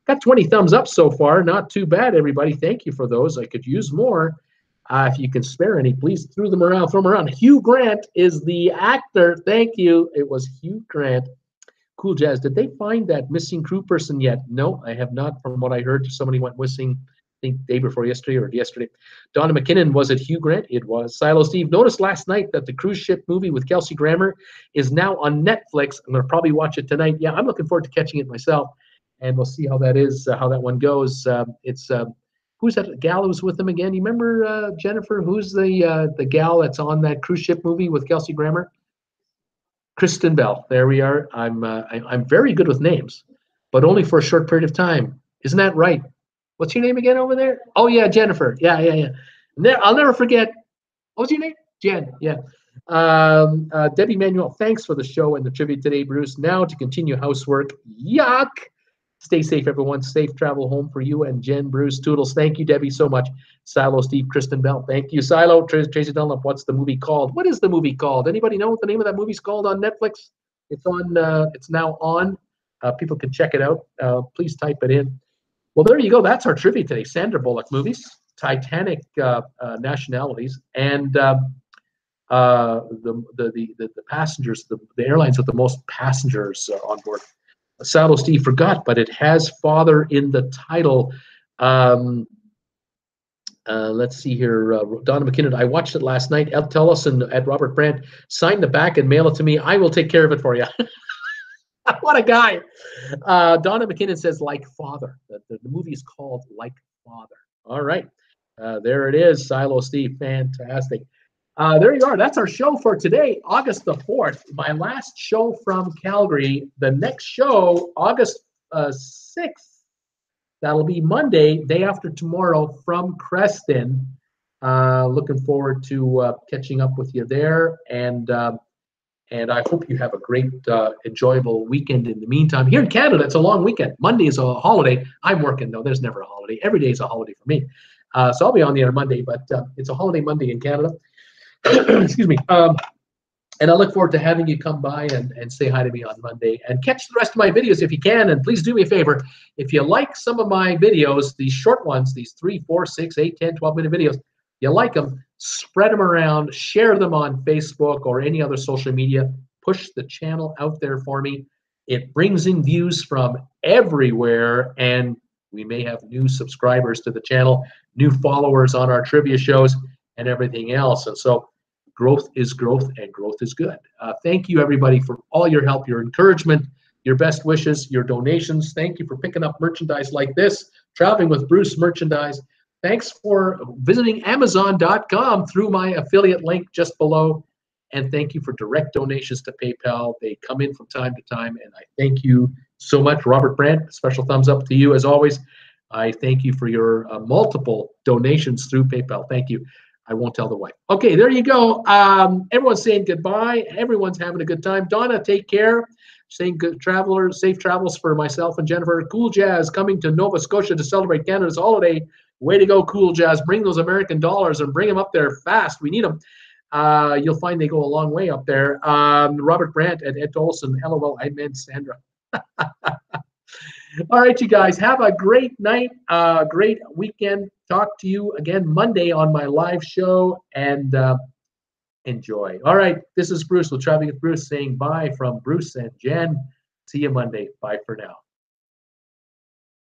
Got 20 thumbs up so far. Not too bad, everybody. Thank you for those. I could use more. If you can spare any, please throw them around. Hugh Grant is the actor. Thank you. It was Hugh Grant. Cool Jazz, did they find that missing crew person yet? No, I have not. From what I heard, somebody went missing, I think day before yesterday or yesterday. Donna McKinnon, was it Hugh Grant? It was. Silo Steve, noticed last night that the cruise ship movie with Kelsey Grammer is now on Netflix. I'm going to probably watch it tonight. Yeah, I'm looking forward to catching it myself, and we'll see how that is, how that one goes. It's who's that gal who's with him again? You remember, Jennifer? Who's the gal that's on that cruise ship movie with Kelsey Grammer? Kristen Bell. There we are. I'm very good with names, but only for a short period of time. Isn't that right? What's your name again over there? Oh yeah, Jennifer. Yeah. I'll never forget. What was your name? Jen. Yeah. Debbie Manuel. Thanks for the show and the trivia today, Bruce. Now to continue housework. Yuck. Stay safe, everyone. Safe travel home for you and Jen, Bruce, Toodles. Thank you, Debbie, so much. Silo, Steve, Kristen Bell. Thank you. Silo, Tracy Dunlop. What's the movie called? What is the movie called? Anybody know what the name of that movie's called on Netflix? It's on. It's now on. People can check it out. Please type it in. Well, there you go. That's our trivia today. Sandra Bullock movies, Titanic, Nationalities, and the passengers, the airlines with the most passengers on board. Saddle Steve forgot, but it has father in the title. Let's see here. Donna McKinnon, I watched it last night. Tell us at Robert Brandt, sign the back and mail it to me. I will take care of it for you. What a guy. Donna McKinnon says, like father. The movie is called Like Father. All right. There it is. Silo Steve. Fantastic. There you are. That's our show for today, August the 4th. My last show from Calgary. The next show, August 6th. That'll be Monday, day after tomorrow from Creston. Looking forward to catching up with you there. And I hope you have a great, enjoyable weekend in the meantime. Here in Canada, it's a long weekend. Monday is a holiday. I'm working, though. There's never a holiday. Every day is a holiday for me. So I'll be on the air Monday, but it's a holiday Monday in Canada. Excuse me. And I look forward to having you come by and say hi to me on Monday and catch the rest of my videos if you can. And please do me a favor. If you like some of my videos, these short ones, these 3, 4, 6, 8, 10, 12-minute videos, you like them, spread them around, share them on Facebook or any other social media. Push the channel out there for me. It brings in views from everywhere, and we may have new subscribers to the channel, new followers on our trivia shows, and everything else. And so growth is growth, and growth is good. Thank you, everybody, for all your help, your encouragement, your best wishes, your donations. Thank you for picking up merchandise like this, Traveling with Bruce merchandise. Thanks for visiting Amazon.com through my affiliate link just below. And thank you for direct donations to PayPal. They come in from time to time, and I thank you so much. Robert Brandt, special thumbs up to you as always. I thank you for your multiple donations through PayPal. Thank you. I won't tell the wife. Okay, there you go. Everyone's saying goodbye. Everyone's having a good time. Donna, take care. Saying good travelers, safe travels for myself and Jennifer. Cool Jazz coming to Nova Scotia to celebrate Canada's holiday. Way to go, Cool Jazz. Bring those American dollars and bring them up there fast. We need them. You'll find they go a long way up there. Robert Brandt and Ed Olson. LOL, I meant Sandra. All right, you guys, have a great night, great weekend. Talk to you again Monday on my live show, and enjoy. All right, this is Bruce with Traveling with Bruce saying bye from Bruce and Jen. See you Monday. Bye for now.